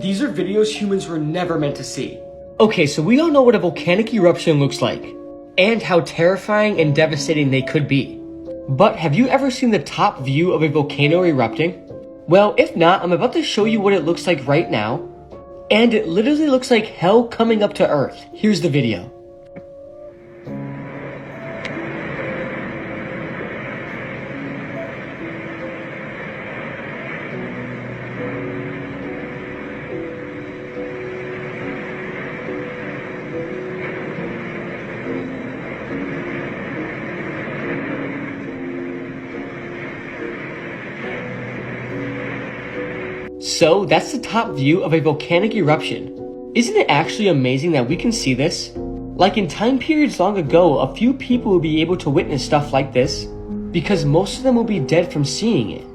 These are videos humans were never meant to see. Okay, so we all know what a volcanic eruption looks like, and how terrifying and devastating they could be. But have you ever seen the top view of a volcano erupting? Well, if not, I'm about to show you what it looks like right now, and it literally looks like hell coming up to Earth. Here's the video. So that's the top view of a volcanic eruption. Isn't it actually amazing that we can see this? Like in time periods long ago, a few people will be able to witness stuff like this, because most of them will be dead from seeing it.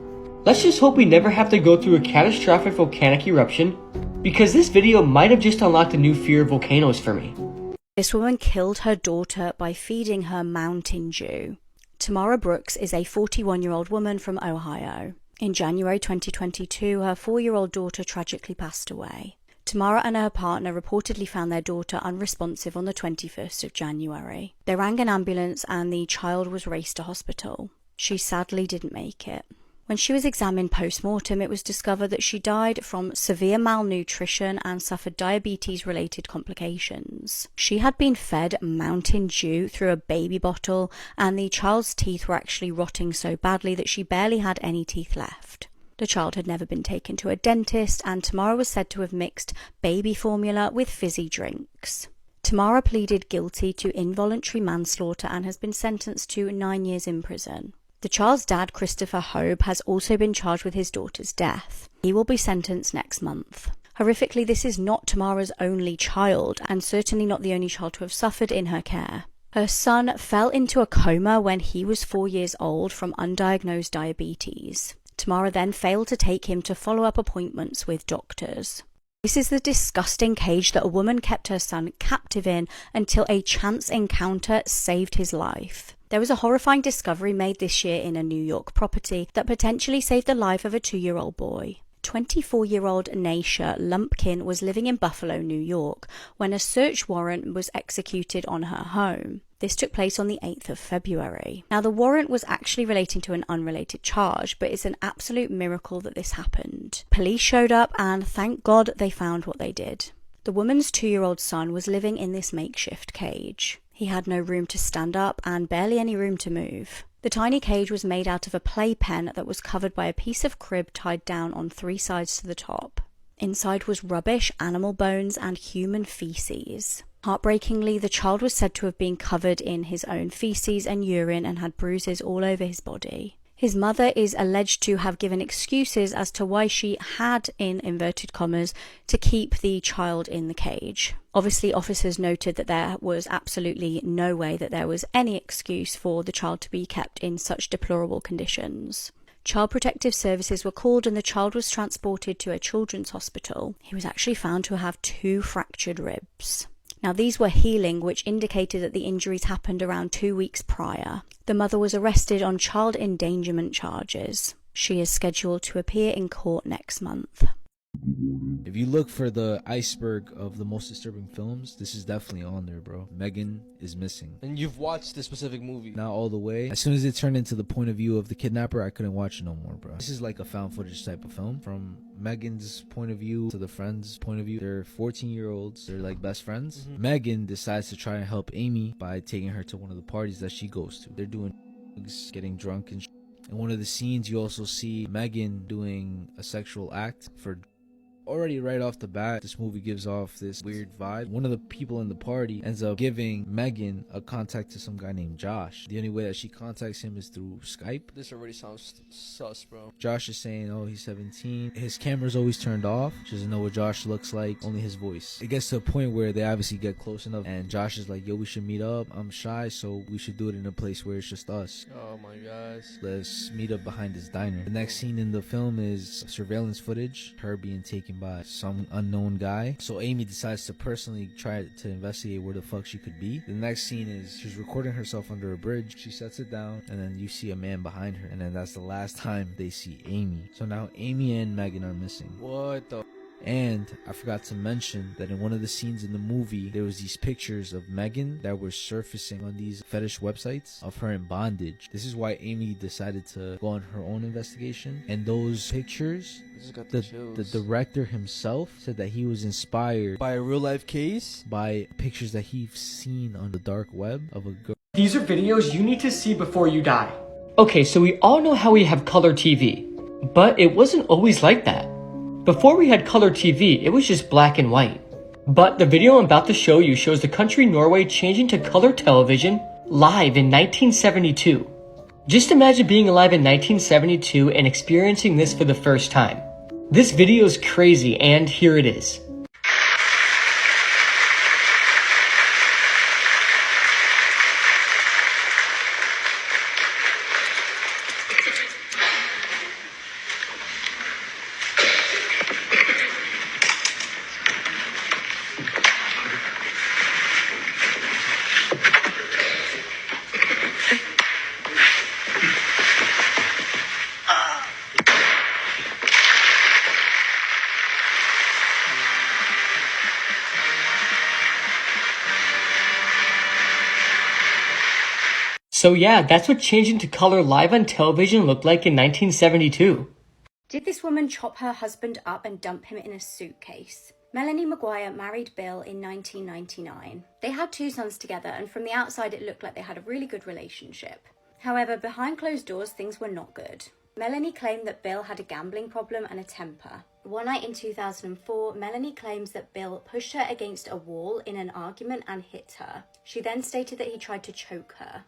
Let's just hope we never have to go through a catastrophic volcanic eruption, because this video might have just unlocked a new fear of volcanoes for me. This woman killed her daughter by feeding her Mountain Dew. Tamara Brooks is a 41-year-old woman from Ohio. In January 2022, her 4-year-old daughter tragically passed away. Tamara and her partner reportedly found their daughter unresponsive on the 21st of January. They rang an ambulance and the child was raced to hospital. She sadly didn't make it. When she was examined post-mortem, it was discovered that she died from severe malnutrition and suffered diabetes-related complications. She had been fed Mountain Dew through a baby bottle, and the child's teeth were actually rotting so badly that she barely had any teeth left. The child had never been taken to a dentist, and Tamara was said to have mixed baby formula with fizzy drinks. Tamara pleaded guilty to involuntary manslaughter and has been sentenced to 9 years in prison. The child's dad, Christopher Hobe, has also been charged with his daughter's death. He will be sentenced next month. Horrifically, this is not Tamara's only child, and certainly not the only child to have suffered in her care. Her son fell into a coma when he was 4 years old from undiagnosed diabetes. Tamara then failed to take him to follow-up appointments with doctors. This is the disgusting cage that a woman kept her son captive in until a chance encounter saved his life. There was a horrifying discovery made this year in a New York property that potentially saved the life of a 2-year-old boy. 24-year-old Naisha Lumpkin was living in Buffalo, New York, when a search warrant was executed on her home. This took place on the 8th of February. Now, the warrant was actually relating to an unrelated charge, but it's an absolute miracle that this happened. Police showed up, and thank God they found what they did. The woman's 2-year-old son was living in this makeshift cage. He had no room to stand up and barely any room to move. The tiny cage was made out of a playpen that was covered by a piece of crib tied down on 3 sides to the top. Inside was rubbish, animal bones, and human feces. Heartbreakingly, the child was said to have been covered in his own feces and urine and had bruises all over his body. His mother is alleged to have given excuses as to why she had, in inverted commas, to keep the child in the cage. Obviously, officers noted that there was absolutely no way that there was any excuse for the child to be kept in such deplorable conditions. Child Protective Services were called and the child was transported to a children's hospital. He was actually found to have 2 fractured ribs. Now, these were healing, which indicated that the injuries happened around 2 weeks prior. The mother was arrested on child endangerment charges. She is scheduled to appear in court next month. If you look for the iceberg of the most disturbing films, this is definitely on there, bro. Megan is missing. And you've watched this specific movie? Not all the way. As soon as it turned into the point of view of the kidnapper, I couldn't watch it no more, bro. This is like a found footage type of film. From Megan's point of view to the friend's point of view. They're 14-year-olds. They're like best friends. Megan decides to try and help Amy by taking her to one of the parties that she goes to. They're doing drugs, getting drunk and in one of the scenes, you also see Megan doing a sexual act for. Already right off the bat, this movie gives off this weird vibe. One of the people in the party ends up giving Megan a contact to some guy named Josh. The only way that she contacts him is through Skype. This already sounds sus, bro. Josh is saying, oh, he's 17. His camera's always turned off. She doesn't know what Josh looks like, only his voice. It gets to a point where they obviously get close enough, and Josh is like, yo, we should meet up. I'm shy, so we should do it in a place where it's just us. Oh my gosh. Let's meet up behind his diner. The next scene in the film is surveillance footage, her being taken by some unknown guy. So Amy decides to personally try to investigate where the fuck she could be. The next scene is she's recording herself under a bridge. She sets it down, and then you see a man behind her, and then that's the last time they see Amy. So now Amy and Megan are missing. What the? And I forgot to mention that in one of the scenes in the movie, there was these pictures of Megan that were surfacing on these fetish websites of her in bondage. This is why Amy decided to go on her own investigation. And those pictures, I just got the chills. director himself said that he was inspired By a real life case? by pictures that he's seen on the dark web of a girl. These are videos you need to see before you die. Okay, so we all know how we have color TV, but it wasn't always like that. Before we had color TV, it was just black and white. But the video I'm about to show you shows the country Norway changing to color television live in 1972. Just imagine being alive in 1972 and experiencing this for the first time. This video is crazy, and here it is. So yeah, that's what changing to color live on television looked like in 1972. Did this woman chop her husband up and dump him in a suitcase? Melanie Maguire married Bill in 1999. They had 2 sons together, and from the outside it looked like they had a really good relationship. However, behind closed doors things were not good. Melanie claimed that Bill had a gambling problem and a temper. One night in 2004, Melanie claims that Bill pushed her against a wall in an argument and hit her. She then stated that he tried to choke her.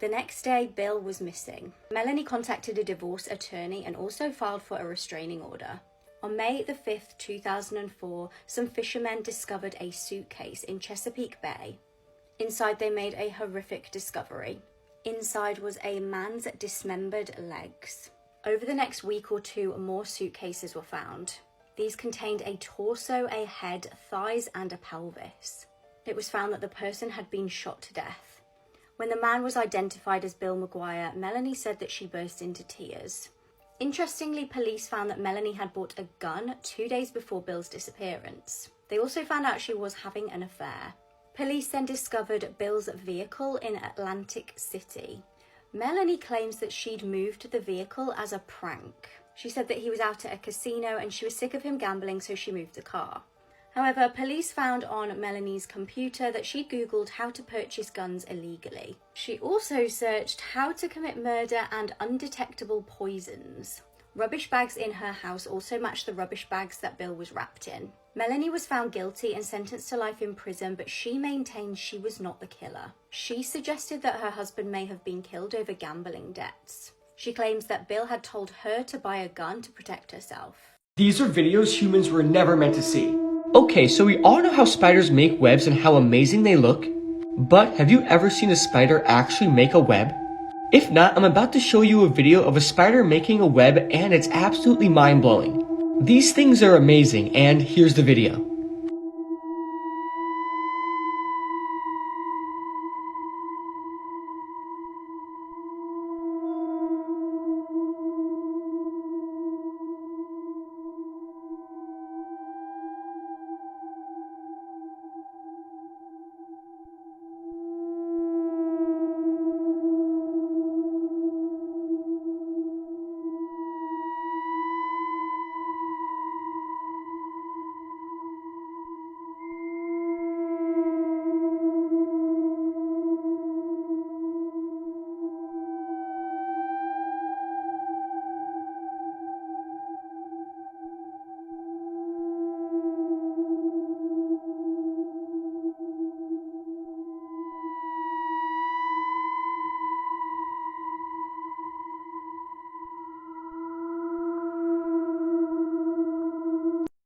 The next day, Bill was missing. Melanie contacted a divorce attorney and also filed for a restraining order. On May the 5th, 2004, some fishermen discovered a suitcase in Chesapeake Bay. Inside, they made a horrific discovery. Inside was a man's dismembered legs. Over the next week or 2, more suitcases were found. These contained a torso, a head, thighs, and a pelvis. It was found that the person had been shot to death. When the man was identified as Bill Maguire, Melanie said that she burst into tears. Interestingly, police found that Melanie had bought a gun 2 days before Bill's disappearance. They also found out she was having an affair. Police then discovered Bill's vehicle in Atlantic City. Melanie claims that she'd moved the vehicle as a prank. She said that he was out at a casino and she was sick of him gambling, so she moved the car. However, police found on Melanie's computer that she'd Googled how to purchase guns illegally. She also searched how to commit murder and undetectable poisons. Rubbish bags in her house also matched the rubbish bags that Bill was wrapped in. Melanie was found guilty and sentenced to life in prison, but she maintained she was not the killer. She suggested that her husband may have been killed over gambling debts. She claims that Bill had told her to buy a gun to protect herself. These are videos humans were never meant to see. Okay, so we all know how spiders make webs and how amazing they look, but have you ever seen a spider actually make a web? If not, I'm about to show you a video of a spider making a web, and it's absolutely mind-blowing. These things are amazing, and here's the video.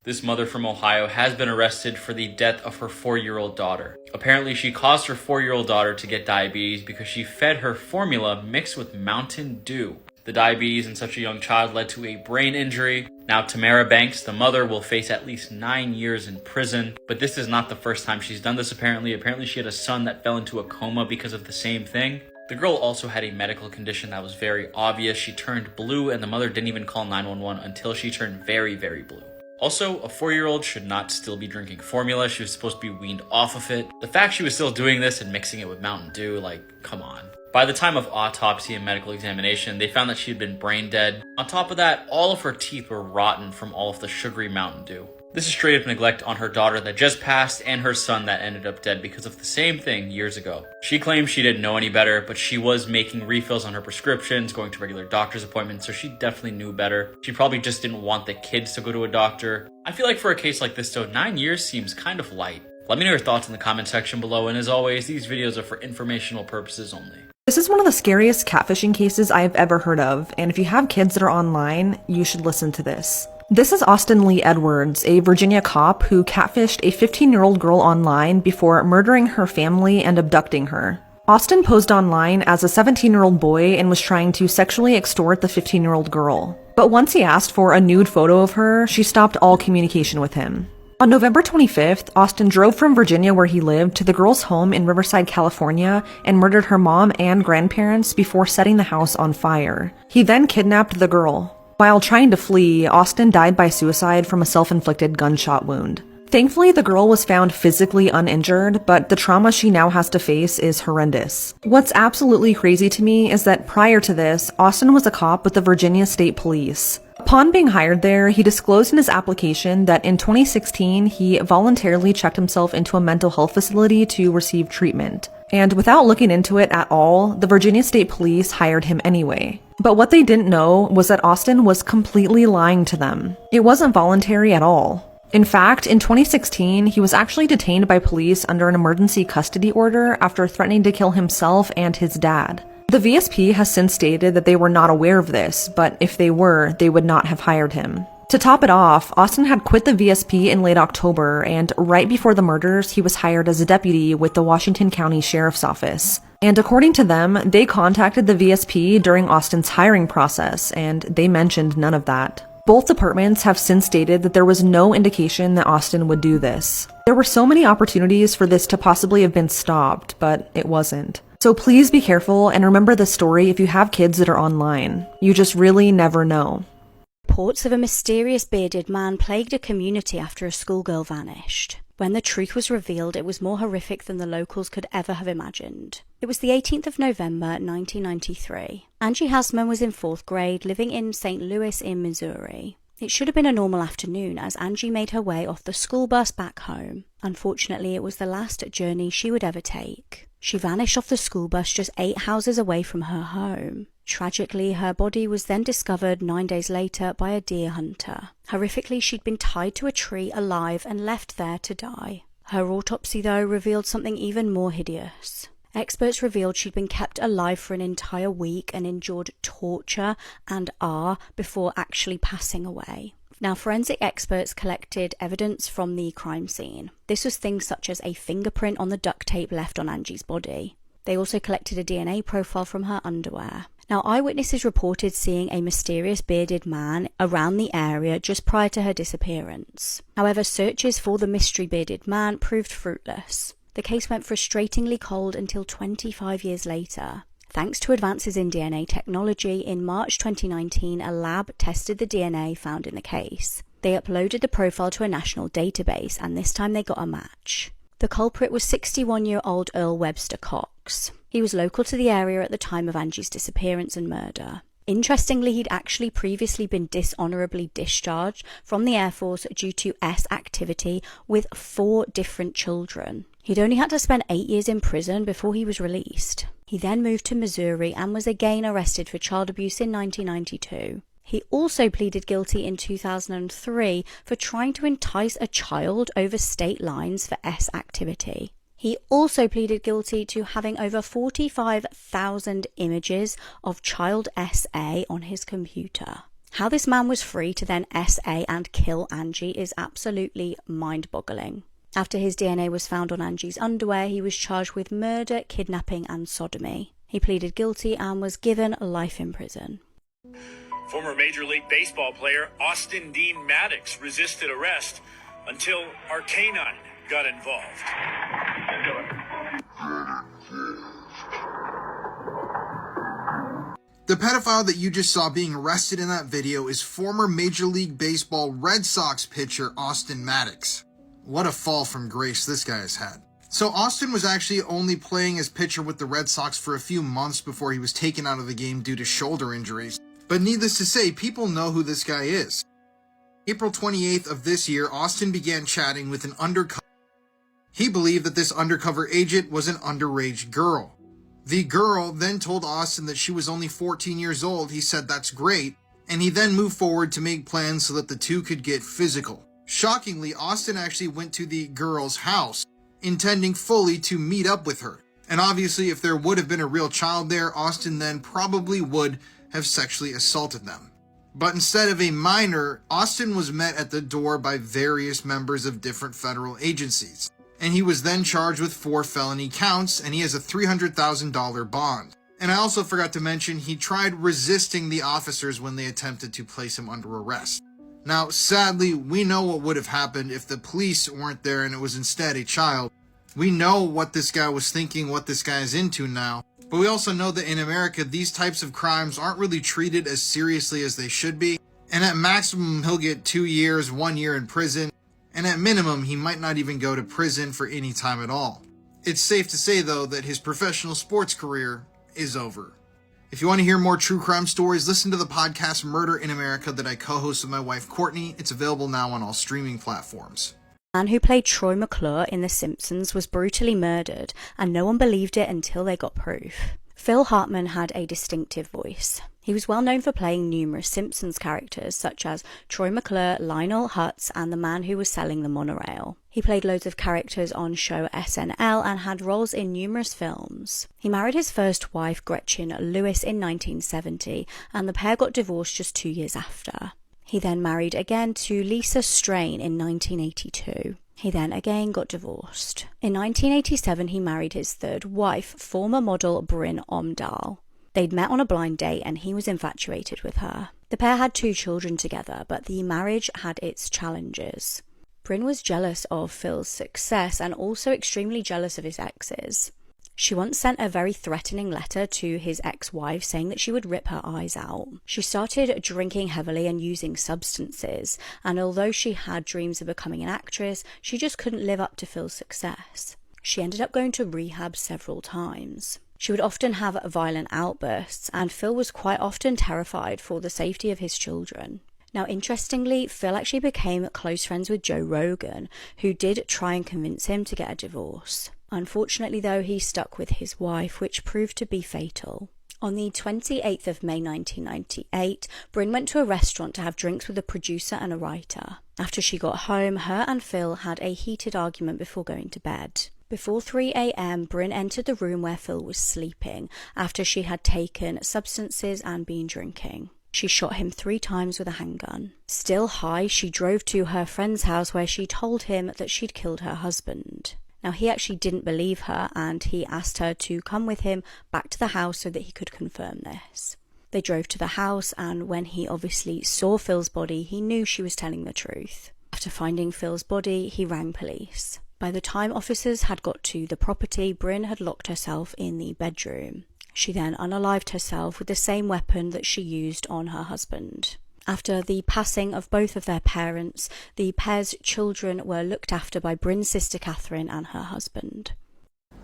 This mother from Ohio has been arrested for the death of her 4-year-old daughter. Apparently, she caused her 4-year-old daughter to get diabetes because she fed her formula mixed with Mountain Dew. The diabetes in such a young child led to a brain injury. Now, Tamara Banks, the mother, will face at least 9 years in prison. But this is not the first time she's done this, apparently. Apparently, she had a son that fell into a coma because of the same thing. The girl also had a medical condition that was very obvious. She turned blue, and the mother didn't even call 911 until she turned very, very blue. Also, a 4-year-old should not still be drinking formula. She was supposed to be weaned off of it. The fact she was still doing this and mixing it with Mountain Dew, like, come on. By the time of autopsy and medical examination, they found that she had been brain dead. On top of that, all of her teeth were rotten from all of the sugary Mountain Dew. This is straight up neglect on her daughter that just passed and her son that ended up dead because of the same thing years ago. She claims she didn't know any better, but she was making refills on her prescriptions, going to regular doctor's appointments, so she definitely knew better. She probably just didn't want the kids to go to a doctor. I feel like for a case like this though, 9 years seems kind of light. Let me know your thoughts in the comment section below, and as always, these videos are for informational purposes only. This is one of the scariest catfishing cases I've ever heard of, and if you have kids that are online, you should listen to this. This is Austin Lee Edwards, a Virginia cop who catfished a 15-year-old girl online before murdering her family and abducting her. Austin posed online as a 17-year-old boy and was trying to sexually extort the 15-year-old girl. But once he asked for a nude photo of her, she stopped all communication with him. On November 25th, Austin drove from Virginia where he lived to the girl's home in Riverside, California, and murdered her mom and grandparents before setting the house on fire. He then kidnapped the girl. While trying to flee, Austin died by suicide from a self-inflicted gunshot wound. Thankfully, the girl was found physically uninjured, but the trauma she now has to face is horrendous. What's absolutely crazy to me is that prior to this, Austin was a cop with the Virginia State Police. Upon being hired there, he disclosed in his application that in 2016, he voluntarily checked himself into a mental health facility to receive treatment. And without looking into it at all, the Virginia State Police hired him anyway. But what they didn't know was that Austin was completely lying to them. It wasn't voluntary at all. In fact, in 2016, he was actually detained by police under an emergency custody order after threatening to kill himself and his dad. The VSP has since stated that they were not aware of this, but if they were, they would not have hired him. To top it off, Austin had quit the VSP in late October, and right before the murders, he was hired as a deputy with the Washington County Sheriff's Office. And according to them, they contacted the VSP during Austin's hiring process, and they mentioned none of that. Both departments have since stated that there was no indication that Austin would do this. There were so many opportunities for this to possibly have been stopped, but it wasn't. So please be careful and remember this story if you have kids that are online. You just really never know. Reports of a mysterious bearded man plagued a community after a schoolgirl vanished. When the truth was revealed, it was more horrific than the locals could ever have imagined. It was the 18th of November, 1993. Angie Hasman was in 4th grade, living in St. Louis in Missouri. It should have been a normal afternoon as Angie made her way off the school bus back home. Unfortunately, it was the last journey she would ever take. She vanished off the school bus just 8 houses away from her home. Tragically, her body was then discovered 9 days later by a deer hunter. Horrifically, she'd been tied to a tree alive and left there to die. Her autopsy, though, revealed something even more hideous. Experts revealed she'd been kept alive for an entire week and endured torture and before actually passing away. Now, forensic experts collected evidence from the crime scene. This was things such as a fingerprint on the duct tape left on Angie's body. They also collected a DNA profile from her underwear. Now, eyewitnesses reported seeing a mysterious bearded man around the area just prior to her disappearance. However, searches for the mystery bearded man proved fruitless. The case went frustratingly cold until 25 years later. Thanks to advances in DNA technology, in March 2019, a lab tested the DNA found in the case. They uploaded the profile to a national database, and this time they got a match. The culprit was 61-year-old Earl Webster Cox. He was local to the area at the time of Angie's disappearance and murder. Interestingly, he'd actually previously been dishonorably discharged from the Air Force due to S activity with 4 different children. He'd only had to spend 8 years in prison before he was released. He then moved to Missouri and was again arrested for child abuse in 1992. He also pleaded guilty in 2003 for trying to entice a child over state lines for S activity. He also pleaded guilty to having over 45,000 images of child SA on his computer. How this man was free to then SA and kill Angie is absolutely mind-boggling. After his DNA was found on Angie's underwear, he was charged with murder, kidnapping and sodomy. He pleaded guilty and was given life in prison. Former Major League Baseball player Austin Dean Maddox resisted arrest until our canine got involved. The pedophile that you just saw being arrested in that video is former Major League Baseball Red Sox pitcher Austin Maddox. What a fall from grace this guy has had. So Austin was actually only playing as pitcher with the Red Sox for a few months before he was taken out of the game due to shoulder injuries. But needless to say, people know who this guy is. April 28th of this year, Austin began chatting with an undercover. He believed that this undercover agent was an underage girl. The girl then told Austin that she was only 14 years old. He said that's great, and he then moved forward to make plans so that the two could get physical. Shockingly, Austin actually went to the girl's house, intending fully to meet up with her. And obviously, if there would have been a real child there, Austin then probably would have sexually assaulted them. But instead of a minor, Austin was met at the door by various members of different federal agencies. And he was then charged with 4 felony counts, and he has a $300,000 bond. And I also forgot to mention, he tried resisting the officers when they attempted to place him under arrest. Now, sadly, we know what would have happened if the police weren't there and it was instead a child. We know what this guy was thinking, what this guy is into now. But we also know that in America, these types of crimes aren't really treated as seriously as they should be. And at maximum, he'll get 2 years, 1 year in prison. And at minimum, he might not even go to prison for any time at all. It's safe to say, though, that his professional sports career is over. If you want to hear more true crime stories, listen to the podcast Murder in America that I co-host with my wife Courtney. It's available now on all streaming platforms. The man who played Troy McClure in The Simpsons was brutally murdered, and no one believed it until they got proof. Phil Hartman had a distinctive voice. He was well known for playing numerous Simpsons characters such as Troy McClure, Lionel Hutz, and the man who was selling the monorail. He played loads of characters on show SNL and had roles in numerous films. He married his first wife, Gretchen Lewis, in 1970, and the pair got divorced just 2 years after. He then married again to Lisa Strain in 1982. He then again got divorced. In 1987, he married his third wife, former model Bryn Omdahl. They'd met on a blind date and he was infatuated with her. The pair had 2 children together, but the marriage had its challenges. Bryn was jealous of Phil's success and also extremely jealous of his exes. She once sent a very threatening letter to his ex-wife saying that she would rip her eyes out. She started drinking heavily and using substances, and although she had dreams of becoming an actress, she just couldn't live up to Phil's success. She ended up going to rehab several times. She would often have violent outbursts, and Phil was quite often terrified for the safety of his children. Now, interestingly, Phil actually became close friends with Joe Rogan, who did try and convince him to get a divorce. Unfortunately, though, he stuck with his wife, which proved to be fatal. On the 28th of May 1998, Bryn went to a restaurant to have drinks with a producer and a writer. After she got home, her and Phil had a heated argument before going to bed. Before 3 a.m, Bryn entered the room where Phil was sleeping after she had taken substances and been drinking. She shot him 3 times with a handgun. Still high, she drove to her friend's house where she told him that she'd killed her husband. Now, he actually didn't believe her, and he asked her to come with him back to the house so that he could confirm this. They drove to the house, and when he obviously saw Phil's body, he knew she was telling the truth. After finding Phil's body, he rang police. By the time officers had got to the property, Bryn had locked herself in the bedroom. She then unalived herself with the same weapon that she used on her husband. After the passing of both of their parents, the pair's children were looked after by Bryn's sister Catherine and her husband.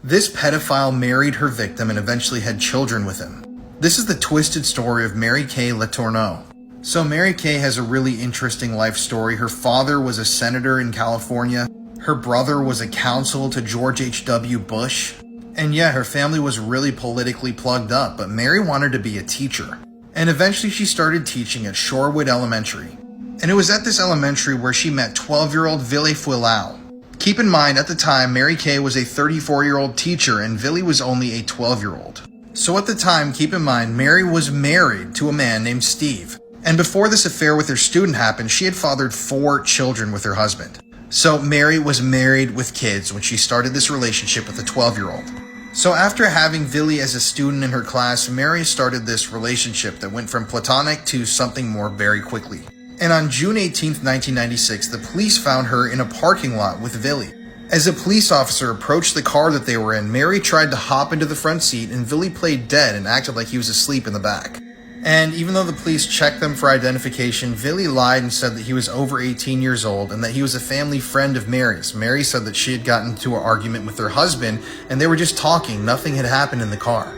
This pedophile married her victim and eventually had children with him. This is the twisted story of Mary Kay Letourneau. So Mary Kay has a really interesting life story. Her father was a senator in California. Her brother was a counsel to George H.W. Bush. And yeah, her family was really politically plugged up, but Mary wanted to be a teacher. And eventually she started teaching at Shorewood Elementary. And it was at this elementary where she met 12-year-old Ville Fuilau. Keep in mind, at the time, Mary Kay was a 34-year-old teacher and Ville was only a 12-year-old. So at the time, keep in mind, Mary was married to a man named Steve. And before this affair with her student happened, she had fathered 4 children with her husband. So Mary was married with kids when she started this relationship with a 12-year-old. So after having Ville as a student in her class, Mary started this relationship that went from platonic to something more very quickly. And on June 18th, 1996, the police found her in a parking lot with Ville. As a police officer approached the car that they were in, Mary tried to hop into the front seat and Ville played dead and acted like he was asleep in the back. And even though the police checked them for identification, Billy lied and said that he was over 18 years old and that he was a family friend of Mary's. Mary said that she had gotten into an argument with her husband and they were just talking. Nothing had happened in the car.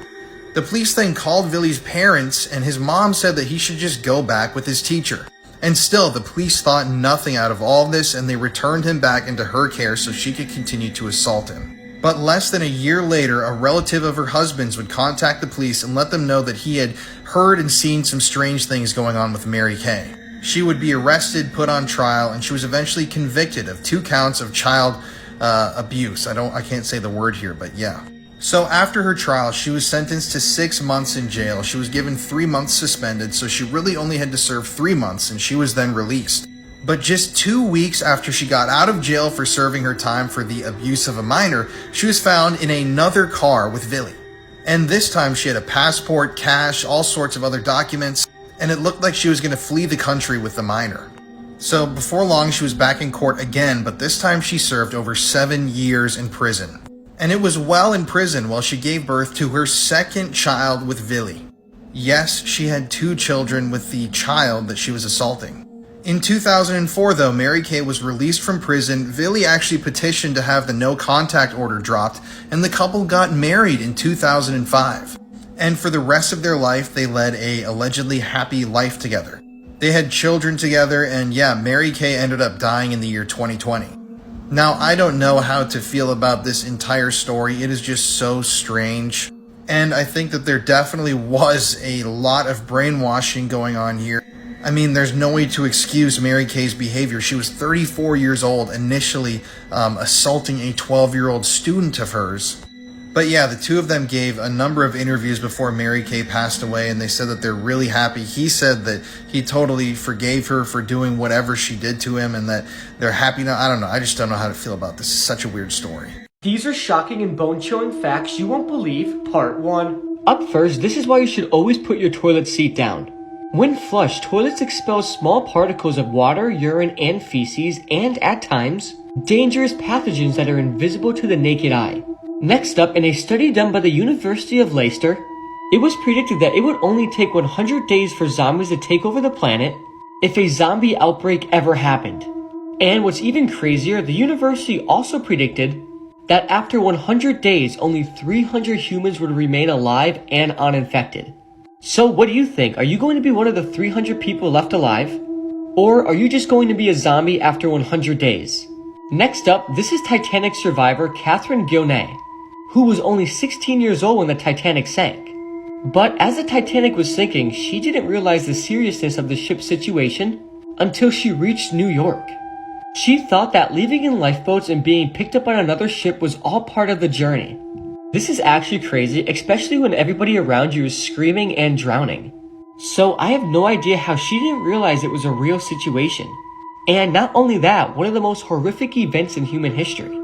The police then called Billy's parents, and his mom said that he should just go back with his teacher. And still, the police thought nothing out of all this, and they returned him back into her care so she could continue to assault him. But less than a year later, a relative of her husband's would contact the police and let them know that he had heard and seen some strange things going on with Mary Kay. She would be arrested, put on trial, and she was eventually convicted of 2 counts of child abuse. I can't say the word here, but yeah. So after her trial, she was sentenced to 6 months in jail. She was given 3 months suspended, so she really only had to serve 3 months, and she was then released. But just 2 weeks after she got out of jail for serving her time for the abuse of a minor, she was found in another car with Billy. And this time she had a passport, cash, all sorts of other documents, and it looked like she was going to flee the country with the minor. So before long, she was back in court again, but this time she served over 7 years in prison. And it was while in prison while she gave birth to her second child with Billy. Yes, she had 2 children with the child that she was assaulting. In 2004, though, Mary Kay was released from prison. Billy actually petitioned to have the no contact order dropped, and the couple got married in 2005. And for the rest of their life, they led a allegedly happy life together. They had children together, and yeah, Mary Kay ended up dying in the year 2020. Now, I don't know how to feel about this entire story. It is just so strange. And I think that there definitely was a lot of brainwashing going on here. I mean, there's no way to excuse Mary Kay's behavior. She was 34 years old, initially assaulting a 12-year-old student of hers. But yeah, the 2 of them gave a number of interviews before Mary Kay passed away, and they said that they're really happy. He said that he totally forgave her for doing whatever she did to him, and that they're happy now. I don't know. I just don't know how to feel about this. It's such a weird story. These are shocking and bone-chilling facts you won't believe, part 1. Up first, this is why you should always put your toilet seat down. When flushed, toilets expel small particles of water, urine, and feces, and at times, dangerous pathogens that are invisible to the naked eye. Next up, in a study done by the University of Leicester, it was predicted that it would only take 100 days for zombies to take over the planet if a zombie outbreak ever happened. And what's even crazier, the university also predicted that after 100 days, only 300 humans would remain alive and uninfected. So what do you think? Are you going to be one of the 300 people left alive? Or are you just going to be a zombie after 100 days? Next up, this is Titanic survivor Catherine Gilnay, who was only 16 years old when the Titanic sank. But as the Titanic was sinking, she didn't realize the seriousness of the ship's situation until she reached New York. She thought that leaving in lifeboats and being picked up on another ship was all part of the journey. This is actually crazy, especially when everybody around you is screaming and drowning. So I have no idea how she didn't realize it was a real situation. And not only that, one of the most horrific events in human history.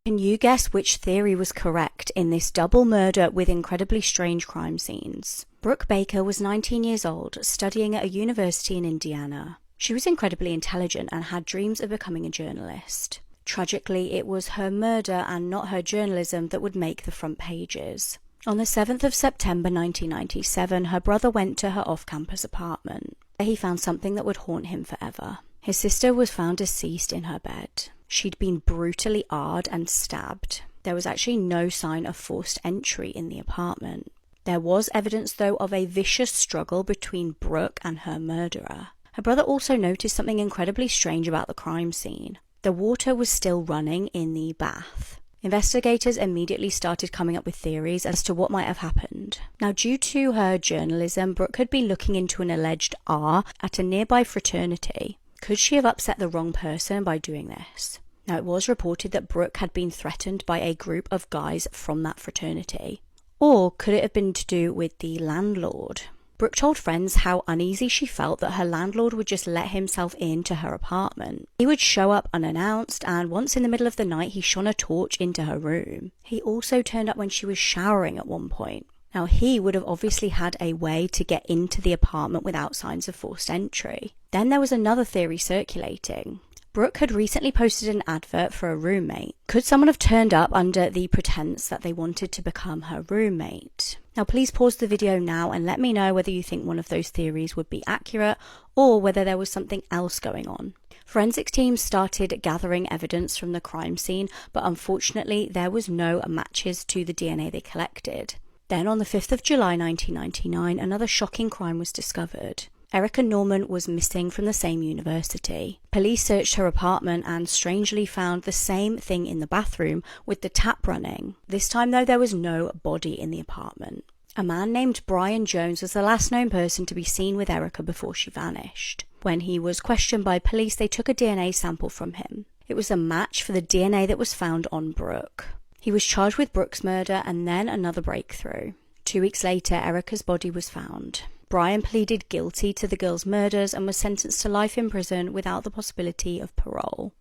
Can you guess which theory was correct in this double murder with incredibly strange crime scenes? Brooke Baker was 19 years old, studying at a university in Indiana. She was incredibly intelligent and had dreams of becoming a journalist. Tragically, it was her murder and not her journalism that would make the front pages. On the 7th of September 1997, her brother went to her off-campus apartment. He found something that would haunt him forever. His sister was found deceased in her bed. She'd been brutally arred and stabbed. There was actually no sign of forced entry in the apartment. There was evidence, though, of a vicious struggle between Brooke and her murderer. Her brother also noticed something incredibly strange about the crime scene. The water was still running in the bath. Investigators immediately started coming up with theories as to what might have happened. Now, due to her journalism, Brooke had been looking into an alleged R at a nearby fraternity. Could she have upset the wrong person by doing this? Now, it was reported that Brooke had been threatened by a group of guys from that fraternity. Or could it have been to do with the landlord? Brooke told friends how uneasy she felt that her landlord would just let himself into her apartment. He would show up unannounced, and once in the middle of the night he shone a torch into her room. He also turned up when she was showering at one point. Now, he would have obviously had a way to get into the apartment without signs of forced entry. Then there was another theory circulating. Brooke had recently posted an advert for a roommate. Could someone have turned up under the pretense that they wanted to become her roommate? Now please pause the video now and let me know whether you think one of those theories would be accurate or whether there was something else going on. Forensics teams started gathering evidence from the crime scene, but unfortunately there was no matches to the DNA they collected. Then on the 5th of July 1999, another shocking crime was discovered. Erica Norman was missing from the same university. Police searched her apartment and strangely found the same thing in the bathroom with the tap running. This time though, there was no body in the apartment. A man named Brian Jones was the last known person to be seen with Erica before she vanished. When he was questioned by police, they took a DNA sample from him. It was a match for the DNA that was found on Brooke. He was charged with Brooke's murder and then another breakthrough. 2 weeks later, Erica's body was found. Brian pleaded guilty to the girl's murders and was sentenced to life in prison without the possibility of parole.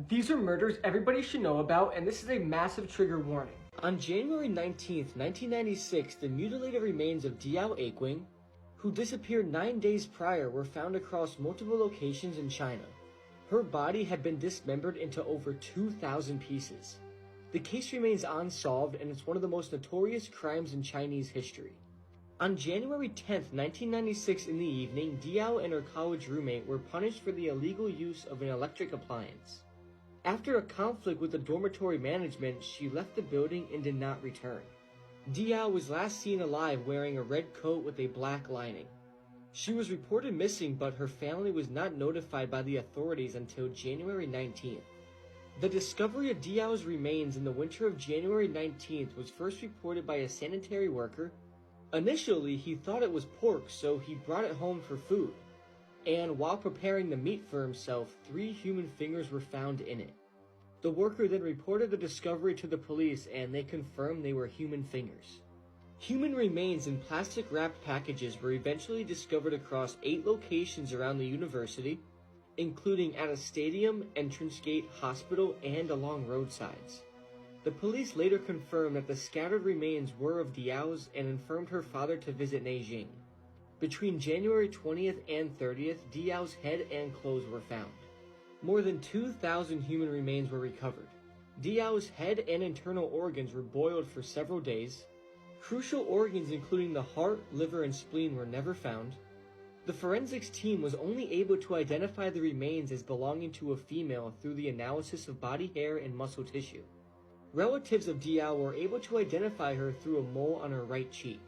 These are murders everybody should know about, and this is a massive trigger warning. On January 19th, 1996, the mutilated remains of Diao Aquing, who disappeared 9 days prior, were found across multiple locations in China. Her body had been dismembered into over 2,000 pieces. The case remains unsolved, and it's one of the most notorious crimes in Chinese history. On January 10th, 1996 in the evening, Diao and her college roommate were punished for the illegal use of an electric appliance. After a conflict with the dormitory management, she left the building and did not return. Diao was last seen alive wearing a red coat with a black lining. She was reported missing, but her family was not notified by the authorities until January 19th. The discovery of Diao's remains in the winter of January 19th was first reported by a sanitary worker. Initially, he thought it was pork, so he brought it home for food. And while preparing the meat for himself, 3 human fingers were found in it. The worker then reported the discovery to the police, and they confirmed they were human fingers. Human remains in plastic-wrapped packages were eventually discovered across 8 locations around the university, including at a stadium, entrance gate, hospital, and along roadsides. The police later confirmed that the scattered remains were of Diao's and informed her father to visit Beijing. Between January 20th and 30th, Diao's head and clothes were found. More than 2,000 human remains were recovered. Diao's head and internal organs were boiled for several days. Crucial organs including the heart, liver, and spleen were never found. The forensics team was only able to identify the remains as belonging to a female through the analysis of body hair and muscle tissue. Relatives of Diao were able to identify her through a mole on her right cheek.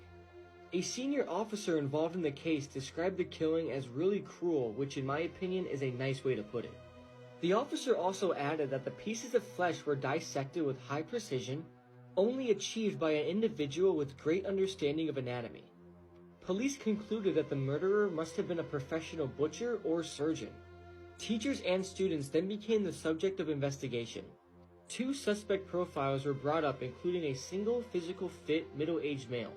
A senior officer involved in the case described the killing as really cruel, which in my opinion is a nice way to put it. The officer also added that the pieces of flesh were dissected with high precision, only achieved by an individual with great understanding of anatomy. Police concluded that the murderer must have been a professional butcher or surgeon. Teachers and students then became the subject of investigation. 2 suspect profiles were brought up, including a single physical fit middle-aged male.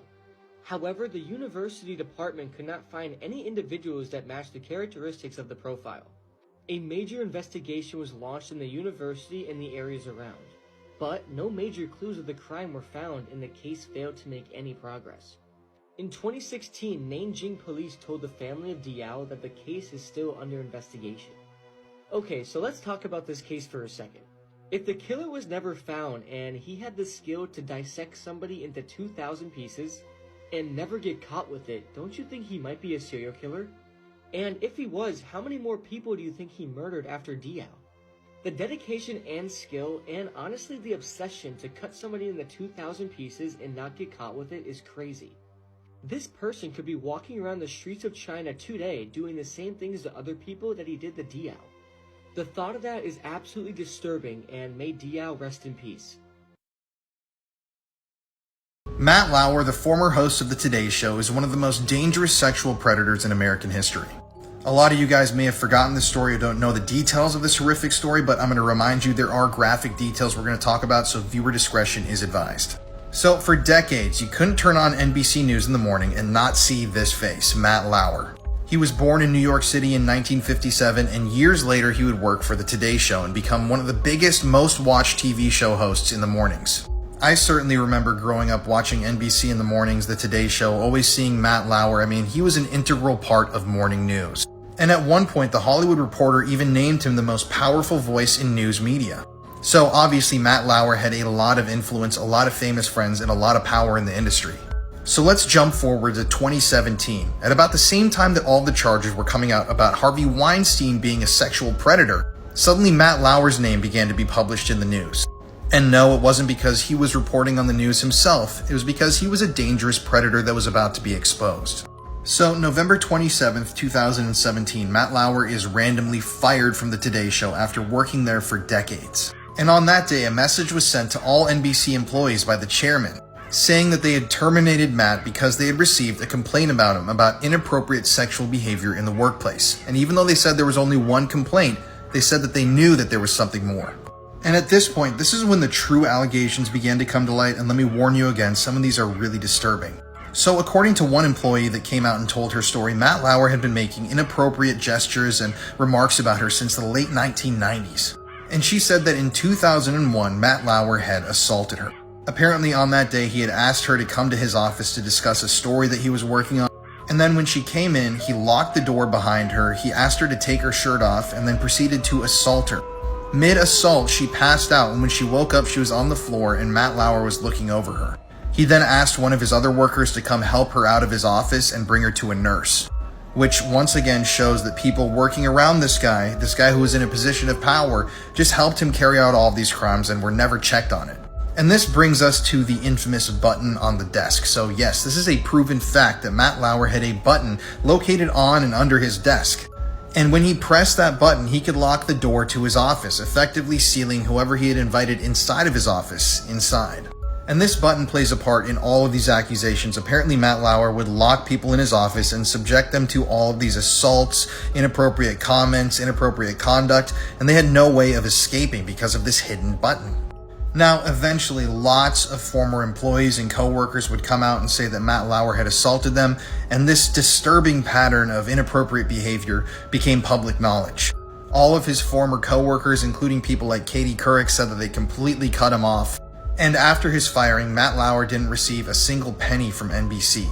However, the university department could not find any individuals that matched the characteristics of the profile. A major investigation was launched in the university and the areas around, but no major clues of the crime were found and the case failed to make any progress. In 2016, Nanjing police told the family of Diao that the case is still under investigation. Okay, so let's talk about this case for a second. If the killer was never found and he had the skill to dissect somebody into 2,000 pieces and never get caught with it, don't you think he might be a serial killer? And if he was, how many more people do you think he murdered after Diao? The dedication and skill, and honestly the obsession to cut somebody into 2,000 pieces and not get caught with it is crazy. This person could be walking around the streets of China today doing the same things to other people that he did to Diao. The thought of that is absolutely disturbing, and may Diao rest in peace. Matt Lauer, the former host of The Today Show, is one of the most dangerous sexual predators in American history. A lot of you guys may have forgotten this story or don't know the details of this horrific story, but I'm going to remind you there are graphic details we're going to talk about, so viewer discretion is advised. So for decades, you couldn't turn on NBC News in the morning and not see this face, Matt Lauer. He was born in New York City in 1957, and years later he would work for The Today Show and become one of the biggest, most watched TV show hosts in the mornings. I certainly remember growing up watching NBC in the mornings, The Today Show, always seeing Matt Lauer. I mean, he was an integral part of morning news. And at one point, The Hollywood Reporter even named him the most powerful voice in news media. So obviously Matt Lauer had a lot of influence, a lot of famous friends, and a lot of power in the industry. So let's jump forward to 2017. At about the same time that all the charges were coming out about Harvey Weinstein being a sexual predator, suddenly Matt Lauer's name began to be published in the news. And no, it wasn't because he was reporting on the news himself, it was because he was a dangerous predator that was about to be exposed. So, November 27th, 2017, Matt Lauer is randomly fired from the Today Show after working there for decades. And on that day, a message was sent to all NBC employees by the chairman, saying that they had terminated Matt because they had received a complaint about him about inappropriate sexual behavior in the workplace. And even though they said there was only one complaint, they said that they knew that there was something more. And at this point, this is when the true allegations began to come to light, and let me warn you again, some of these are really disturbing. So according to one employee that came out and told her story, Matt Lauer had been making inappropriate gestures and remarks about her since the late 1990s. And she said that in 2001, Matt Lauer had assaulted her. Apparently on that day, he had asked her to come to his office to discuss a story that he was working on. And then when she came in, he locked the door behind her, he asked her to take her shirt off, and then proceeded to assault her. Mid-assault, she passed out, and when she woke up, she was on the floor, and Matt Lauer was looking over her. He then asked one of his other workers to come help her out of his office and bring her to a nurse. Which once again shows that people working around this guy who was in a position of power, just helped him carry out all of these crimes and were never checked on it. And this brings us to the infamous button on the desk. So yes, this is a proven fact that Matt Lauer had a button located on and under his desk. And when he pressed that button, he could lock the door to his office, effectively sealing whoever he had invited inside of his office inside. And this button plays a part in all of these accusations. Apparently Matt Lauer would lock people in his office and subject them to all of these assaults, inappropriate comments, inappropriate conduct, and they had no way of escaping because of this hidden button. Now, eventually, lots of former employees and coworkers would come out and say that Matt Lauer had assaulted them, and this disturbing pattern of inappropriate behavior became public knowledge. All of his former coworkers, including people like Katie Couric, said that they completely cut him off. And after his firing, Matt Lauer didn't receive a single penny from NBC.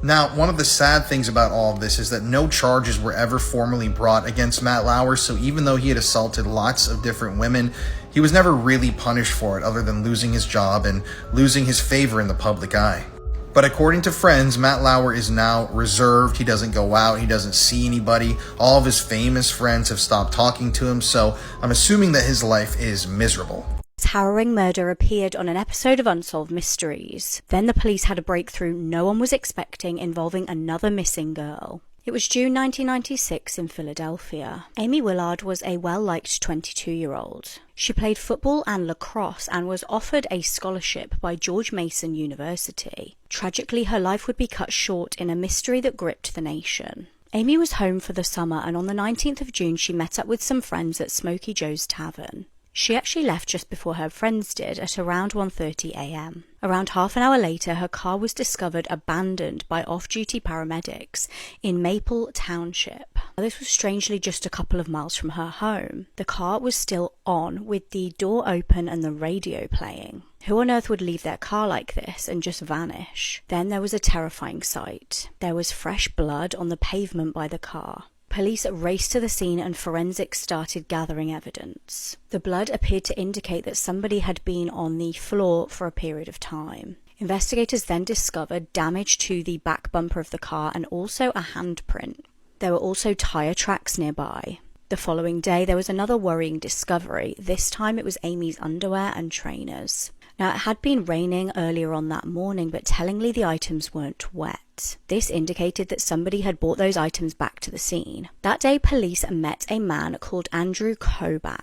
Now, one of the sad things about all of this is that no charges were ever formally brought against Matt Lauer, so even though he had assaulted lots of different women, he was never really punished for it other than losing his job and losing his favor in the public eye. But according to friends, Matt Lauer is now reserved. He doesn't go out, he doesn't see anybody. All of his famous friends have stopped talking to him, so I'm assuming that his life is miserable. Harrowing murder appeared on an episode of Unsolved Mysteries. Then the police had a breakthrough no one was expecting involving another missing girl. It was June 1996 in Philadelphia. Amy Willard was a well-liked 22-year-old. She played football and lacrosse and was offered a scholarship by George Mason University. Tragically, her life would be cut short in a mystery that gripped the nation. Amy was home for the summer, and on the 19th of June she met up with some friends at Smokey Joe's Tavern. She actually left just before her friends did at around 1:30 a.m. Around half an hour later, her car was discovered abandoned by off-duty paramedics in Maple Township. This was strangely just a couple of miles from her home. The car was still on, with the door open and the radio playing. Who on earth would leave their car like this and just vanish? Then there was a terrifying sight. There was fresh blood on the pavement by the car. Police raced to the scene and forensics started gathering evidence. The blood appeared to indicate that somebody had been on the floor for a period of time. Investigators then discovered damage to the back bumper of the car and also a handprint. There were also tire tracks nearby. The following day, there was another worrying discovery. This time it was Amy's underwear and trainers. Now, it had been raining earlier on that morning, but tellingly the items weren't wet. This indicated that somebody had brought those items back to the scene. That day, police met a man called Andrew Kobach.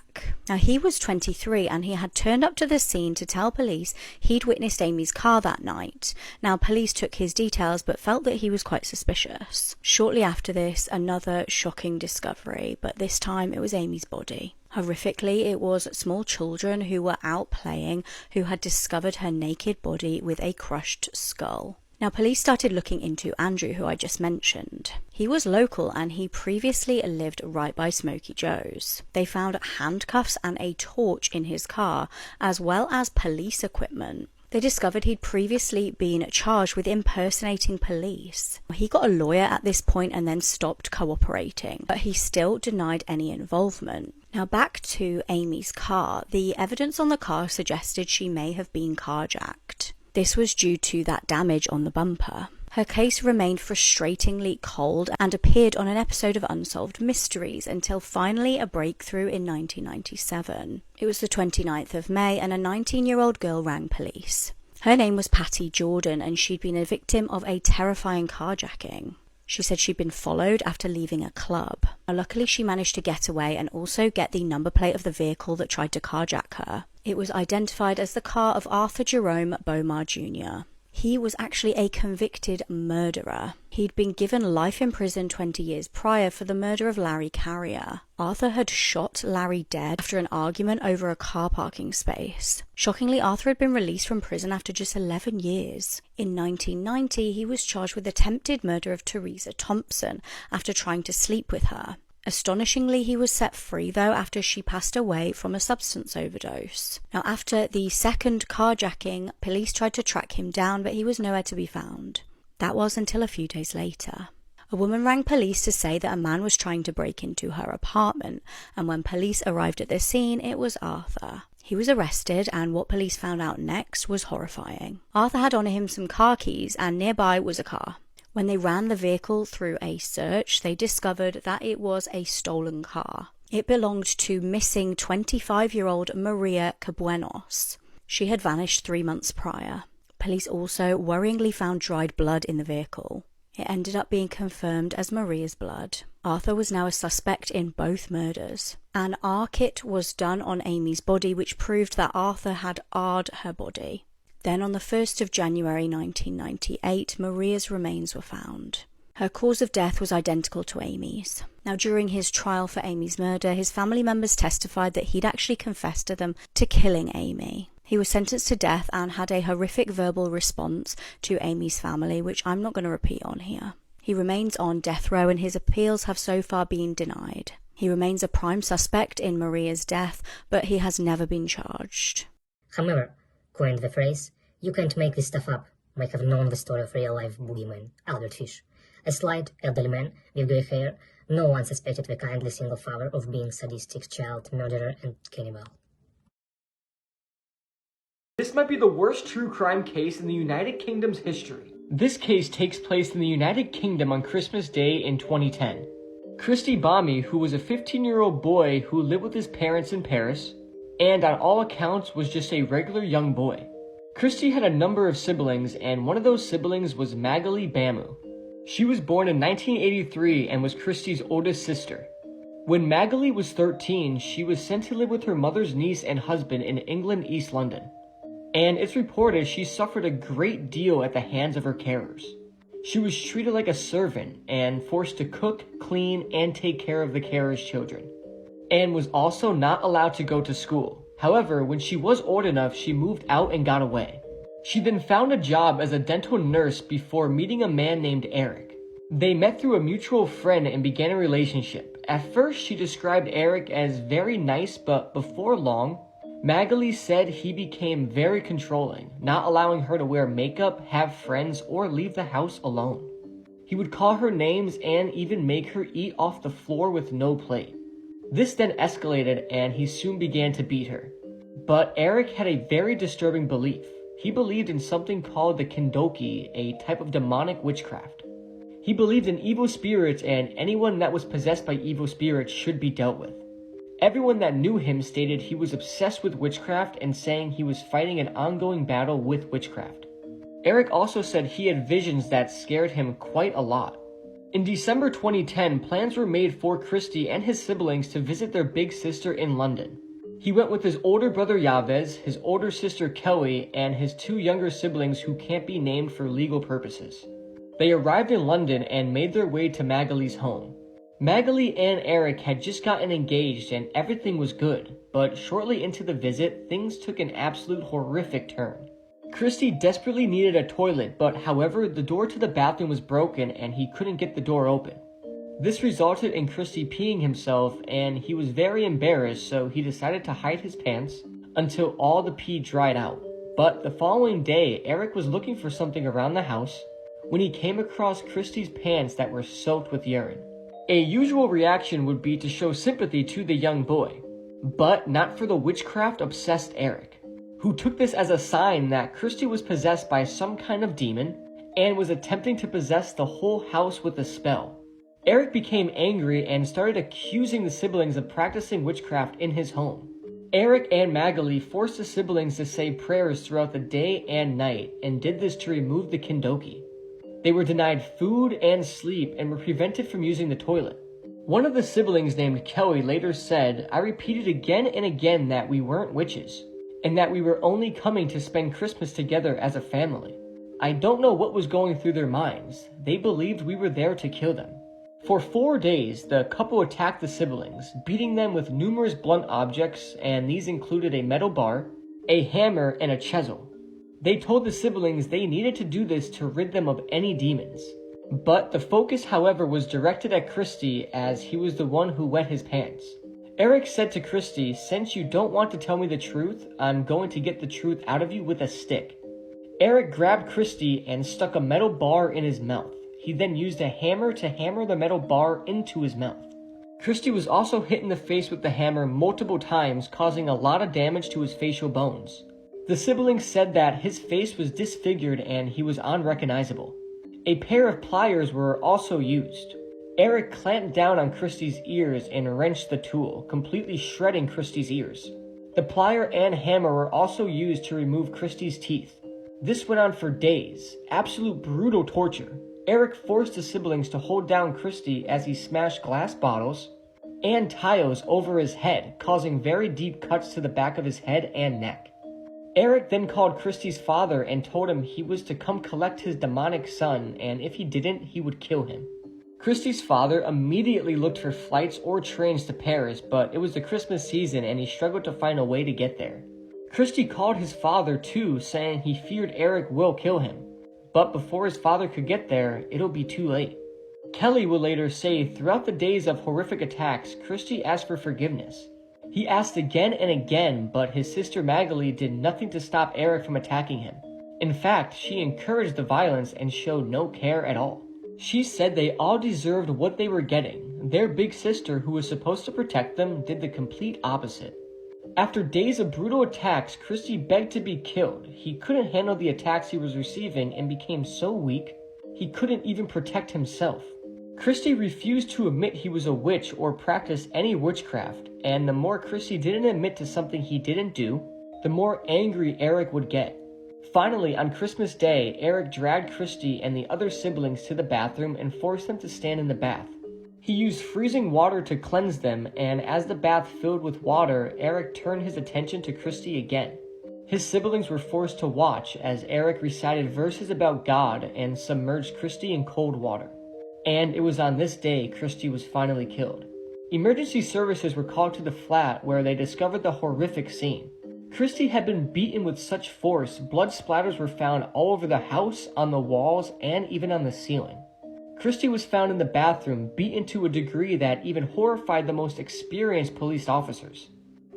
Now, he was 23 and he had turned up to the scene to tell police he'd witnessed Amy's car that night. Now, police took his details but felt that he was quite suspicious. Shortly after this, another shocking discovery, but this time it was Amy's body. Horrifically, it was small children who were out playing who had discovered her naked body with a crushed skull. Now, police started looking into Andrew, who I just mentioned. He was local and he previously lived right by Smokey Joe's. They found handcuffs and a torch in his car, as well as police equipment. They discovered he'd previously been charged with impersonating police. He got a lawyer at this point and then stopped cooperating, but he still denied any involvement. Now, back to Amy's car. The evidence on the car suggested she may have been carjacked. This was due to that damage on the bumper. Her case remained frustratingly cold and appeared on an episode of Unsolved Mysteries until finally a breakthrough in 1997. It was the 29th of May and a 19-year-old girl rang police. Her name was Patty Jordan and she'd been a victim of a terrifying carjacking. She said she'd been followed after leaving a club. Now, luckily, she managed to get away and also get the number plate of the vehicle that tried to carjack her. It was identified as the car of Arthur Jerome Bomar Jr. He was actually a convicted murderer. He'd been given life in prison 20 years prior for the murder of Larry Carrier. Arthur had shot Larry dead after an argument over a car parking space. Shockingly, Arthur had been released from prison after just 11 years. In 1990, he was charged with attempted murder of Teresa Thompson after trying to sleep with her. Astonishingly, he was set free, though, after she passed away from a substance overdose. Now, after the second carjacking, police tried to track him down, but he was nowhere to be found. That was until a few days later. A woman rang police to say that a man was trying to break into her apartment, and when police arrived at the scene, it was Arthur. He was arrested, and what police found out next was horrifying. Arthur had on him some car keys, and nearby was a car. When they ran the vehicle through a search, they discovered that it was a stolen car. It belonged to missing 25-year-old Maria Cabuenos. She had vanished 3 months prior. Police also worryingly found dried blood in the vehicle. It ended up being confirmed as Maria's blood. Arthur was now a suspect in both murders. An R kit was done on Amy's body, which proved that Arthur had R'd her body. Then on the 1st of January 1998, Maria's remains were found. Her cause of death was identical to Amy's. Now, during his trial for Amy's murder, his family members testified that he'd actually confessed to them to killing Amy. He was sentenced to death and had a horrific verbal response to Amy's family, which I'm not going to repeat on here. He remains on death row and his appeals have so far been denied. He remains a prime suspect in Maria's death, but he has never been charged. However, coined the phrase, "You can't make this stuff up," might have known the story of real-life boogeyman, Albert Fish. A slight, elderly man with grey hair, no one suspected the kindly single father of being sadistic child murderer and cannibal. This might be the worst true crime case in the United Kingdom's history. This case takes place in the United Kingdom on Christmas Day in 2010. Christy Bammy, who was a 15-year-old boy who lived with his parents in Paris, and on all accounts was just a regular young boy. Christy had a number of siblings, and one of those siblings was Magali Bamu. She was born in 1983 and was Christy's oldest sister. When Magali was 13, she was sent to live with her mother's niece and husband in England, East London. And it's reported she suffered a great deal at the hands of her carers. She was treated like a servant and forced to cook, clean, and take care of the carers' children, and was also not allowed to go to school. However, when she was old enough, she moved out and got away. She then found a job as a dental nurse before meeting a man named Eric. They met through a mutual friend and began a relationship. At first, she described Eric as very nice, but before long, Magali said he became very controlling, not allowing her to wear makeup, have friends, or leave the house alone. He would call her names and even make her eat off the floor with no plate. This then escalated and he soon began to beat her. But Eric had a very disturbing belief. He believed in something called the Kindoki, a type of demonic witchcraft. He believed in evil spirits and anyone that was possessed by evil spirits should be dealt with. Everyone that knew him stated he was obsessed with witchcraft and saying he was fighting an ongoing battle with witchcraft. Eric also said he had visions that scared him quite a lot. In December 2010, plans were made for Christy and his siblings to visit their big sister in London. He went with his older brother Yavez, his older sister Kelly, and his 2 younger siblings who can't be named for legal purposes. They arrived in London and made their way to Magali's home. Magali and Eric had just gotten engaged and everything was good, but shortly into the visit, things took an absolute horrific turn. Christy desperately needed a toilet, but however, the door to the bathroom was broken and he couldn't get the door open. This resulted in Christy peeing himself and he was very embarrassed, so he decided to hide his pants until all the pee dried out. But the following day, Eric was looking for something around the house when he came across Christy's pants that were soaked with urine. A usual reaction would be to show sympathy to the young boy, but not for the witchcraft-obsessed Eric. who took this as a sign that Christy was possessed by some kind of demon and was attempting to possess the whole house with a spell. Eric became angry and started accusing the siblings of practicing witchcraft in his home. Eric and Magali forced the siblings to say prayers throughout the day and night and did this to remove the kindoki. They were denied food and sleep and were prevented from using the toilet. One of the siblings named Kelly later said, "I repeated again and again that we weren't witches, and that we were only coming to spend Christmas together as a family. I don't know what was going through their minds. They believed we were there to kill them." For 4 days, the couple attacked the siblings, beating them with numerous blunt objects, and these included a metal bar, a hammer, and a chisel. They told the siblings they needed to do this to rid them of any demons. But the focus, however, was directed at Christy, as he was the one who wet his pants. Eric said to Christy, "Since you don't want to tell me the truth, I'm going to get the truth out of you with a stick." Eric grabbed Christy and stuck a metal bar in his mouth. He then used a hammer to hammer the metal bar into his mouth. Christy was also hit in the face with the hammer multiple times, causing a lot of damage to his facial bones. The siblings said that his face was disfigured and he was unrecognizable. A pair of pliers were also used. Eric clamped down on Christy's ears and wrenched the tool, completely shredding Christy's ears. The plier and hammer were also used to remove Christy's teeth. This went on for days, absolute brutal torture. Eric forced the siblings to hold down Christy as he smashed glass bottles and tiles over his head, causing very deep cuts to the back of his head and neck. Eric then called Christy's father and told him he was to come collect his demonic son, and if he didn't, he would kill him. Christy's father immediately looked for flights or trains to Paris, but it was the Christmas season and he struggled to find a way to get there. Christy called his father too, saying he feared Eric will kill him. But before his father could get there, it'll be too late. Kelly would later say, throughout the days of horrific attacks, Christy asked for forgiveness. He asked again and again, but his sister Magali did nothing to stop Eric from attacking him. In fact, she encouraged the violence and showed no care at all. She said they all deserved what they were getting. Their big sister, who was supposed to protect them, did the complete opposite. After days of brutal attacks, Christy begged to be killed. He couldn't handle the attacks he was receiving and became so weak, he couldn't even protect himself. Christy refused to admit he was a witch or practice any witchcraft, and the more Christy didn't admit to something he didn't do, the more angry Eric would get. Finally, on Christmas Day, Eric dragged Christy and the other siblings to the bathroom and forced them to stand in the bath. He used freezing water to cleanse them, and as the bath filled with water, Eric turned his attention to Christy again. His siblings were forced to watch as Eric recited verses about God and submerged Christy in cold water. And it was on this day Christy was finally killed. Emergency services were called to the flat where they discovered the horrific scene. Christy had been beaten with such force, blood splatters were found all over the house, on the walls, and even on the ceiling. Christy was found in the bathroom, beaten to a degree that even horrified the most experienced police officers.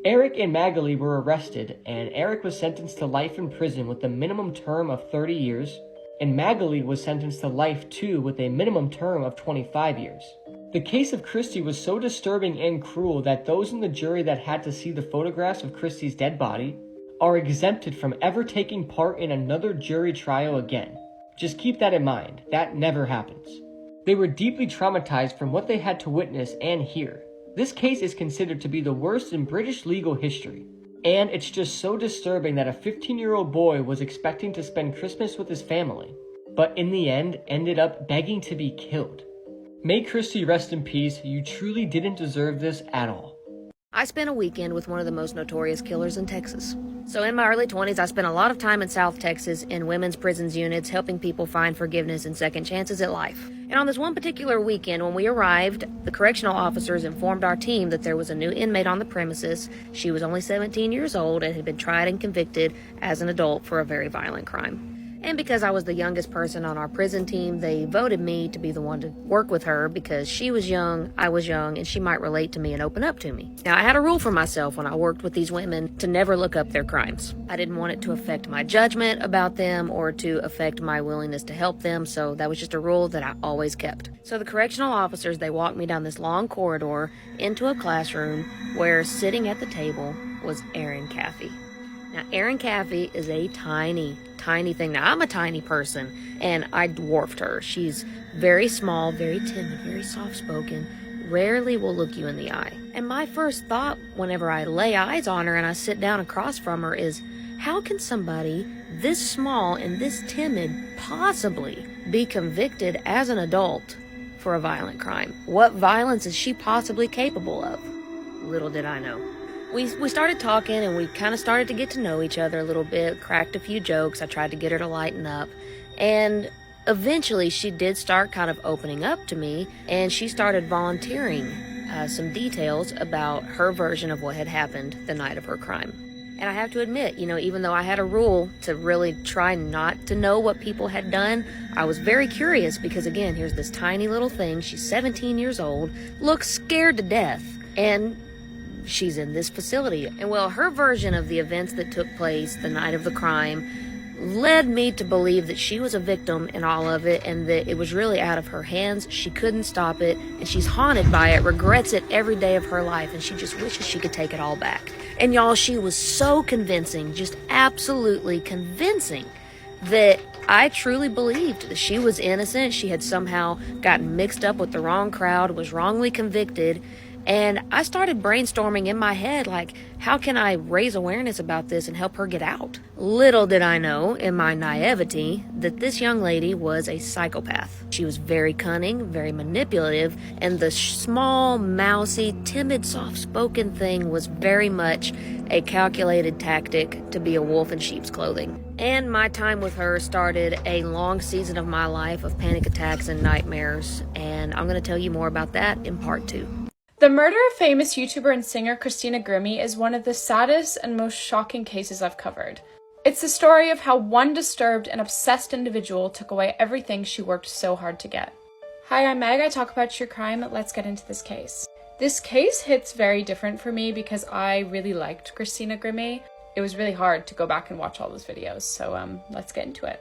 Eric and Magali were arrested, and Eric was sentenced to life in prison with a minimum term of 30 years, and Magali was sentenced to life too with a minimum term of 25 years. The case of Christy was so disturbing and cruel that those in the jury that had to see the photographs of Christy's dead body are exempted from ever taking part in another jury trial again. Just keep that in mind, that never happens. They were deeply traumatized from what they had to witness and hear. This case is considered to be the worst in British legal history. And it's just so disturbing that a 15-year-old boy was expecting to spend Christmas with his family, but in the end ended up begging to be killed. May Christy rest in peace, you truly didn't deserve this at all. I spent a weekend with one of the most notorious killers in Texas. So in my early 20s, I spent a lot of time in South Texas in women's prisons units helping people find forgiveness and second chances at life. And on this one particular weekend, when we arrived, the correctional officers informed our team that there was a new inmate on the premises. She was only 17 years old and had been tried and convicted as an adult for a very violent crime. And because I was the youngest person on our prison team, they voted me to be the one to work with her because she was young, I was young, and she might relate to me and open up to me. Now, I had a rule for myself when I worked with these women to never look up their crimes. I didn't want it to affect my judgment about them or to affect my willingness to help them, so that was just a rule that I always kept. So the correctional officers, they walked me down this long corridor into a classroom where sitting at the table was Erin Caffey. Now, Erin Caffey is a tiny thing. Now, I'm a tiny person, and I dwarfed her. She's very small, very timid, very soft-spoken, rarely will look you in the eye. And my first thought whenever I lay eyes on her and I sit down across from her is, how can somebody this small and this timid possibly be convicted as an adult for a violent crime? What violence is she possibly capable of? Little did I know. We started talking and we kind of started to get to know each other a little bit, cracked a few jokes. I tried to get her to lighten up. And eventually she did start kind of opening up to me, and she started volunteering some details about her version of what had happened the night of her crime. And I have to admit, even though I had a rule to really try not to know what people had done, I was very curious because, again, here's this tiny little thing. She's 17 years old, looks scared to death, and she's in this facility. And well, her version of the events that took place the night of the crime led me to believe that she was a victim in all of it and that it was really out of her hands. She couldn't stop it, and she's haunted by it, regrets it every day of her life, and she just wishes she could take it all back. And y'all, she was so convincing, just absolutely convincing, that I truly believed that she was innocent. She had somehow gotten mixed up with the wrong crowd, was wrongly convicted. And I started brainstorming in my head, like, how can I raise awareness about this and help her get out? Little did I know, in my naivety, that this young lady was a psychopath. She was very cunning, very manipulative, and the small, mousy, timid, soft-spoken thing was very much a calculated tactic to be a wolf in sheep's clothing. And my time with her started a long season of my life of panic attacks and nightmares, and I'm going to tell you more about that in part 2. The murder of famous YouTuber and singer Christina Grimmie is one of the saddest and most shocking cases I've covered. It's the story of how one disturbed and obsessed individual took away everything she worked so hard to get. Hi, I'm Meg. I talk about true crime. Let's get into this case. This case hits very different for me because I really liked Christina Grimmie. It was really hard to go back and watch all those videos, so let's get into it.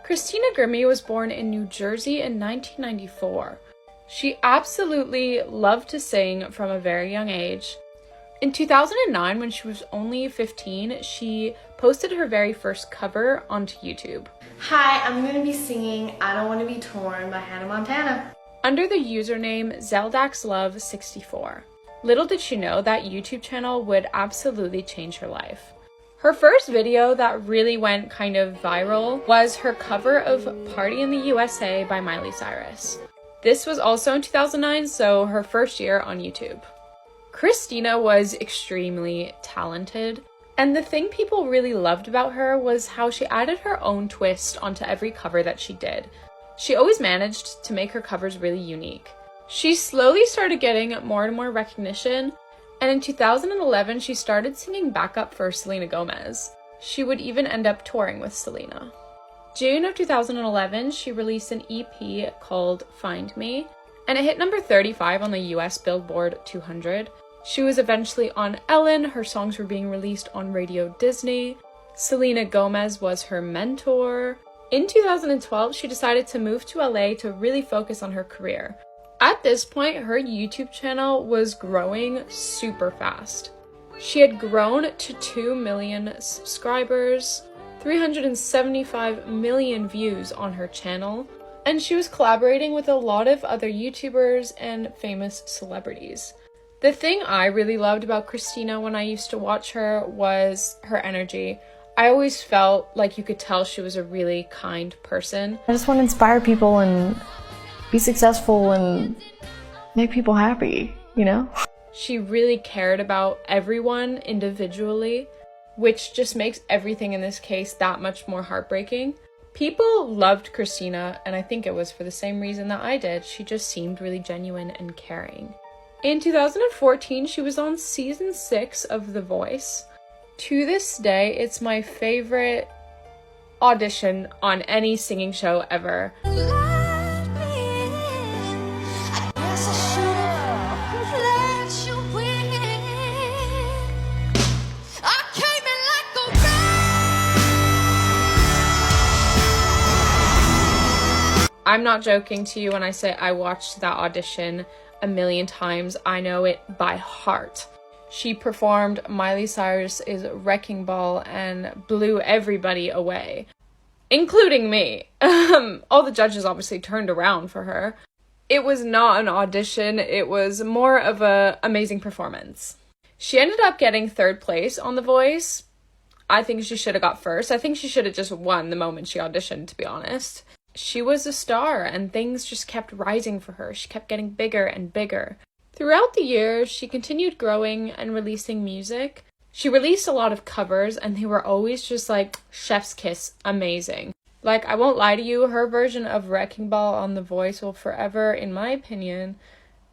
Christina Grimmie was born in New Jersey in 1994. She absolutely loved to sing from a very young age. In 2009, when she was only 15, she posted her very first cover onto YouTube. Hi, I'm going to be singing I Don't Want to Be Torn by Hannah Montana, under the username ZeldaxLove64. Little did she know that YouTube channel would absolutely change her life. Her first video that really went kind of viral was her cover of Party in the USA by Miley Cyrus. This was also in 2009, so her first year on YouTube. Christina was extremely talented, and the thing people really loved about her was how she added her own twist onto every cover that she did. She always managed to make her covers really unique. She slowly started getting more and more recognition, and in 2011 she started singing backup for Selena Gomez. She would even end up touring with Selena. June of 2011, she released an EP called Find Me, and it hit number 35 on the US Billboard 200. She was eventually on Ellen, her songs were being released on Radio Disney. Selena Gomez was her mentor. In 2012, she decided to move to LA to really focus on her career. At this point, her YouTube channel was growing super fast. She had grown to 2 million subscribers, 375 million views on her channel, and she was collaborating with a lot of other YouTubers and famous celebrities. The thing I really loved about Christina when I used to watch her was her energy. I always felt like you could tell she was a really kind person. I just want to inspire people and be successful and make people happy, you know? She really cared about everyone individually, which just makes everything in this case that much more heartbreaking. People loved Christina, and I think it was for the same reason that I did. She just seemed really genuine and caring. In 2014, she was on season 6 of The Voice. To this day, it's my favorite audition on any singing show ever. I'm not joking to you when I say I watched that audition a million times. I know it by heart. She performed Miley Cyrus's Wrecking Ball and blew everybody away, including me. All the judges obviously turned around for her. It was not an audition, it was more of an amazing performance. She ended up getting 3rd place on The Voice. I think she should have got 1st. I think she should have just won the moment she auditioned, to be honest. She was a star, and things just kept rising for her. She kept getting bigger and bigger. Throughout the years, she continued growing and releasing music. She released a lot of covers, and they were always just like chef's kiss, amazing. Like, I won't lie to you, her version of Wrecking Ball on The Voice will forever, in my opinion,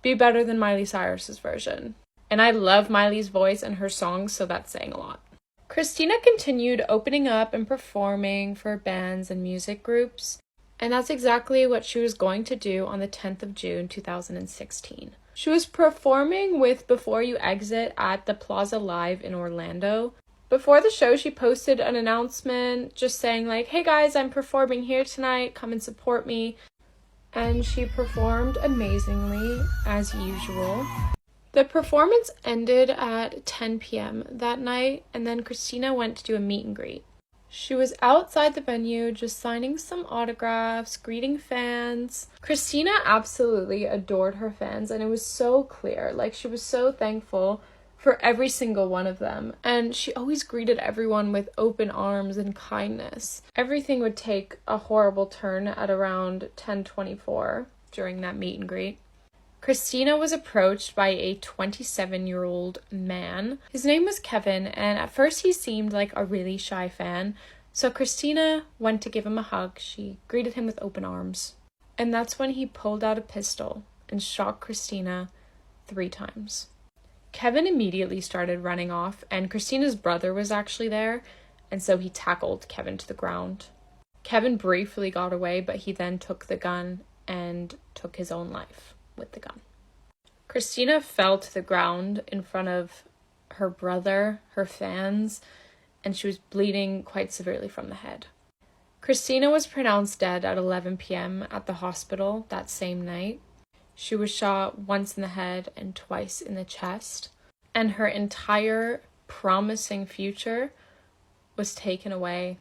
be better than Miley Cyrus's version. And I love Miley's voice and her songs, so that's saying a lot. Christina continued opening up and performing for bands and music groups, and that's exactly what she was going to do on the 10th of June 2016. She was performing with Before You Exit at the Plaza Live in Orlando. Before the show, she posted an announcement just saying like, "Hey guys, I'm performing here tonight, come and support me." And she performed amazingly, as usual. The performance ended at 10 p.m. that night, and then Christina went to do a meet and greet. She was outside the venue just signing some autographs, greeting fans. Christina absolutely adored her fans, and it was so clear. Like, she was so thankful for every single one of them, and she always greeted everyone with open arms and kindness. Everything would take a horrible turn at around 10:24 during that meet and greet. Christina was approached by a 27-year-old man. His name was Kevin, and at first he seemed like a really shy fan, so Christina went to give him a hug. She greeted him with open arms, and that's when he pulled out a pistol and shot Christina 3 times. Kevin immediately started running off, and Christina's brother was actually there, and so he tackled Kevin to the ground. Kevin briefly got away, but he then took the gun and took his own life with the gun. Christina fell to the ground in front of her brother, her fans, and she was bleeding quite severely from the head. Christina was pronounced dead at 11 p.m. at the hospital that same night. She was shot once in the head and twice in the chest, and her entire promising future was taken away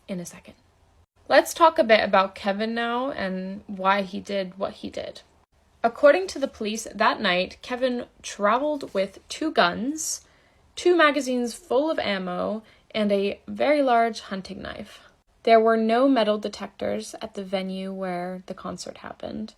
in a second. Let's talk a bit about Kevin now and why he did what he did. According to the police, that night, Kevin traveled with 2 guns, 2 magazines full of ammo, and a very large hunting knife. There were no metal detectors at the venue where the concert happened.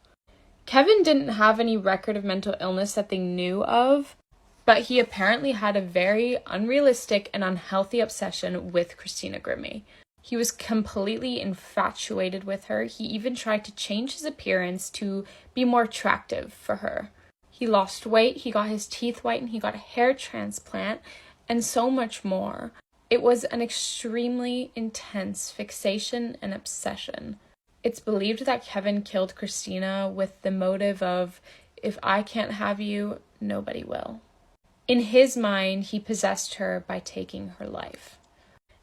Kevin didn't have any record of mental illness that they knew of, but he apparently had a very unrealistic and unhealthy obsession with Christina Grimmie. He was completely infatuated with her. He even tried to change his appearance to be more attractive for her. He lost weight, he got his teeth whitened, he got a hair transplant, and so much more. It was an extremely intense fixation and obsession. It's believed that Kevin killed Christina with the motive of, if I can't have you, nobody will. In his mind, he possessed her by taking her life.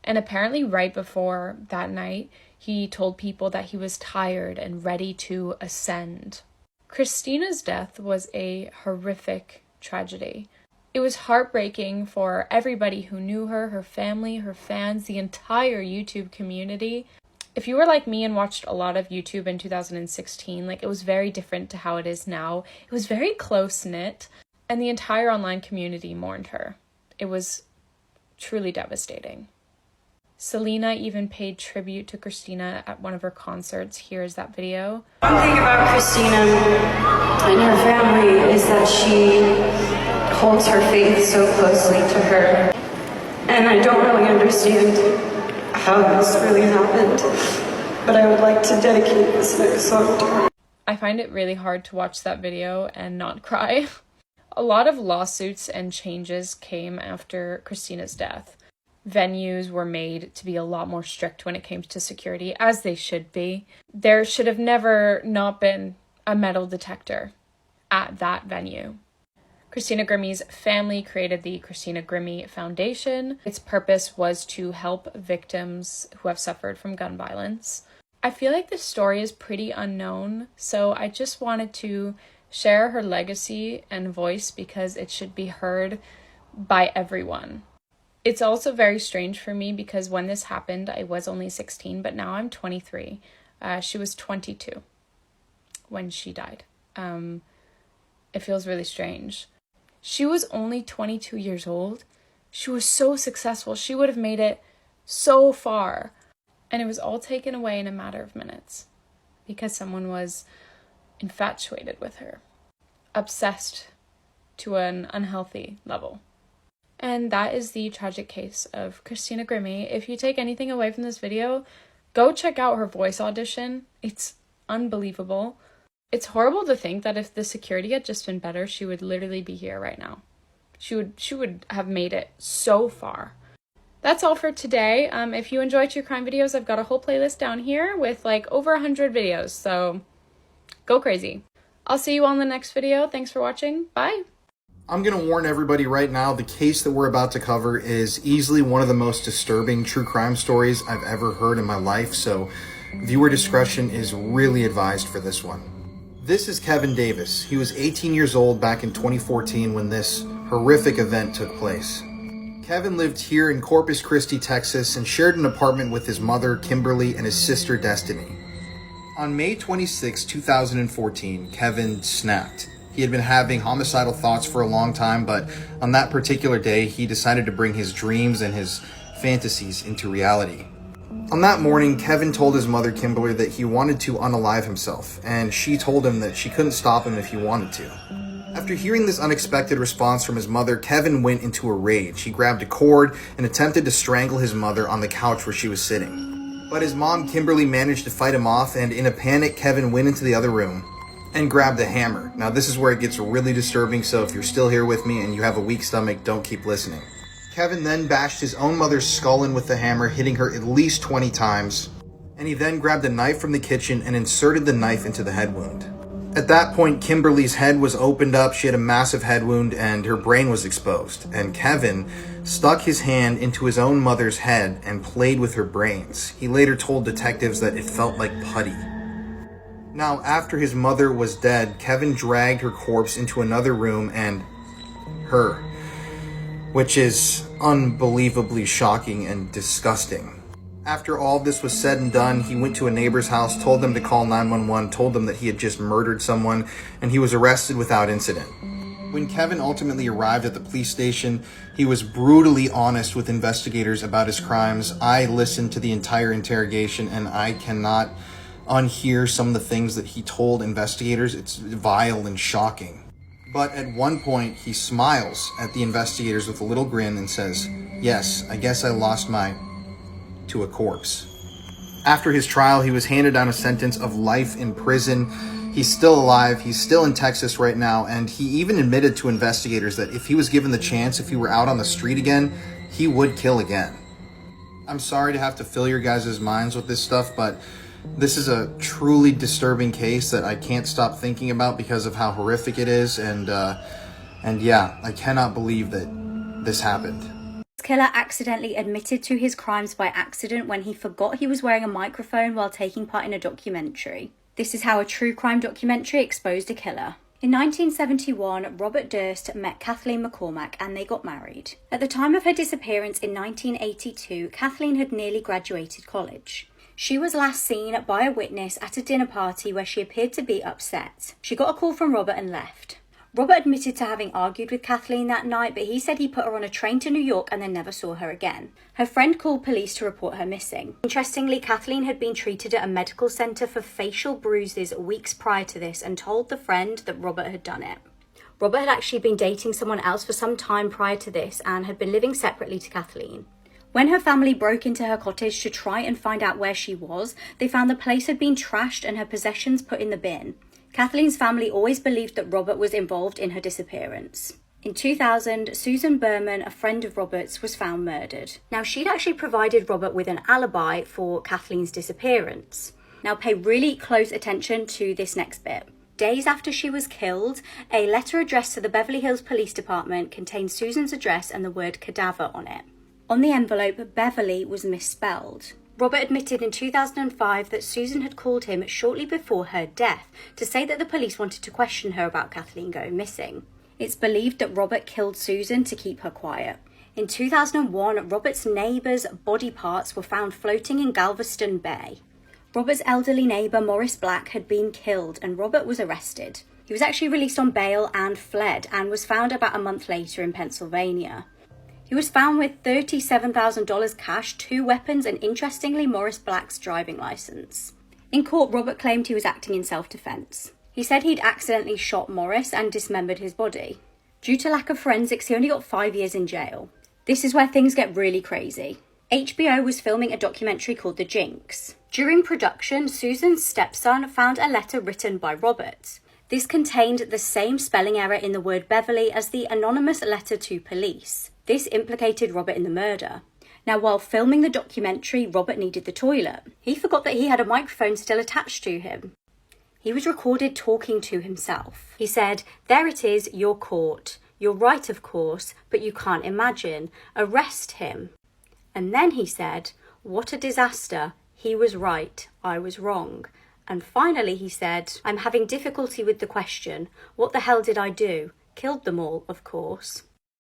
And apparently right before that night, he told people that he was tired and ready to ascend. Christina's death was a horrific tragedy. It was heartbreaking for everybody who knew her, her family, her fans, the entire YouTube community. If you were like me and watched a lot of YouTube in 2016, it was very different to how it is now. It was very close-knit, and the entire online community mourned her. It was truly devastating. Selena even paid tribute to Christina at one of her concerts. Here's that video. One thing about Christina and her family is that she holds her faith so closely to her. And I don't really understand how this really happened, but I would like to dedicate this next song to her. I find it really hard to watch that video and not cry. A lot of lawsuits and changes came after Christina's death. Venues were made to be a lot more strict when it came to security, as they should be. There should have never not been a metal detector at that venue. Christina Grimmie's family created the Christina Grimmie Foundation. Its purpose was to help victims who have suffered from gun violence. I feel like this story is pretty unknown, so I just wanted to share her legacy and voice because it should be heard by everyone. It's also very strange for me because when this happened, I was only 16, but now I'm 23. She was 22 when she died. It feels really strange. She was only 22 years old. She was so successful. She would have made it so far. And it was all taken away in a matter of minutes because someone was infatuated with her, obsessed to an unhealthy level. And that is the tragic case of Christina Grimmie. If you take anything away from this video, go check out her voice audition. It's unbelievable. It's horrible to think that if the security had just been better, she would literally be here right now. She would have made it so far. That's all for today. If you enjoy true crime videos, I've got a whole playlist down here with like over 100 videos, so go crazy. I'll see you all in the next video. Thanks for watching. Bye. I'm going to warn everybody right now, the case that we're about to cover is easily one of the most disturbing true crime stories I've ever heard in my life, so viewer discretion is really advised for this one. This is Kevin Davis. He was 18 years old back in 2014 when this horrific event took place. Kevin lived here in Corpus Christi, Texas, and shared an apartment with his mother, Kimberly, and his sister, Destiny. On May 26, 2014, Kevin snapped. He had been having homicidal thoughts for a long time, but on that particular day, he decided to bring his dreams and his fantasies into reality. On that morning, Kevin told his mother, Kimberly, that he wanted to unalive himself, and she told him that she couldn't stop him if he wanted to. After hearing this unexpected response from his mother, Kevin went into a rage. He grabbed a cord and attempted to strangle his mother on the couch where she was sitting. But his mom, Kimberly, managed to fight him off, and in a panic, Kevin went into the other room and grabbed a hammer. Now, this is where it gets really disturbing, so if you're still here with me and you have a weak stomach, don't keep listening. Kevin then bashed his own mother's skull in with the hammer, hitting her at least 20 times, and he then grabbed a knife from the kitchen and inserted the knife into the head wound. At that point, Kimberly's head was opened up, she had a massive head wound, and her brain was exposed, and Kevin stuck his hand into his own mother's head and played with her brains. He later told detectives that it felt like putty. Now, after his mother was dead, Kevin dragged her corpse into another room and her, which is unbelievably shocking and disgusting. After all this was said and done, he went to a neighbor's house, told them to call 911, told them that he had just murdered someone, and he was arrested without incident. When Kevin ultimately arrived at the police station, he was brutally honest with investigators about his crimes. I listened to the entire interrogation, and I cannot unhear some of the things that he told investigators. It's vile and shocking. But at one point, he smiles at the investigators with a little grin and says, "Yes, I guess I lost my..." to a corpse. After his trial, he was handed down a sentence of life in prison. He's still alive. He's still in Texas right now, and he even admitted to investigators that if he was given the chance, if he were out on the street again, he would kill again. I'm sorry to have to fill your guys' minds with this stuff, but this is a truly disturbing case that I can't stop thinking about because of how horrific it is, and yeah, I cannot believe that this happened. The killer accidentally admitted to his crimes by accident when he forgot he was wearing a microphone while taking part in a documentary. This is how a true crime documentary exposed a killer. In 1971, Robert Durst met Kathleen McCormack and they got married. At the time of her disappearance in 1982, Kathleen had nearly graduated college. She was last seen by a witness at a dinner party where she appeared to be upset. She got a call from Robert and left. Robert admitted to having argued with Kathleen that night, but he said he put her on a train to New York and then never saw her again. Her friend called police to report her missing. Interestingly, Kathleen had been treated at a medical centre for facial bruises weeks prior to this and told the friend that Robert had done it. Robert had actually been dating someone else for some time prior to this and had been living separately to Kathleen. When her family broke into her cottage to try and find out where she was, they found the place had been trashed and her possessions put in the bin. Kathleen's family always believed that Robert was involved in her disappearance. In 2000, Susan Berman, a friend of Robert's, was found murdered. Now, she'd actually provided Robert with an alibi for Kathleen's disappearance. Now, pay really close attention to this next bit. Days after she was killed, a letter addressed to the Beverly Hills Police Department contained Susan's address and the word cadaver on it. On the envelope, Beverly was misspelled. Robert admitted in 2005 that Susan had called him shortly before her death to say that the police wanted to question her about Kathleen going missing. It's believed that Robert killed Susan to keep her quiet. In 2001, Robert's neighbour's body parts were found floating in Galveston Bay. Robert's elderly neighbour, Morris Black, had been killed and Robert was arrested. He was actually released on bail and fled and was found about a month later in Pennsylvania. He was found with $37,000 cash, 2 weapons and, interestingly, Morris Black's driving licence. In court, Robert claimed he was acting in self-defence. He said he'd accidentally shot Morris and dismembered his body. Due to lack of forensics, he only got 5 years in jail. This is where things get really crazy. HBO was filming a documentary called The Jinx. During production, Susan's stepson found a letter written by Robert. This contained the same spelling error in the word Beverly as the anonymous letter to police. This implicated Robert in the murder. Now, while filming the documentary, Robert needed the toilet. He forgot that he had a microphone still attached to him. He was recorded talking to himself. He said, "There it is, you're caught. You're right, of course, but you can't imagine. Arrest him." And then he said, "What a disaster. He was right. I was wrong." And finally he said, "I'm having difficulty with the question. What the hell did I do? Killed them all, of course."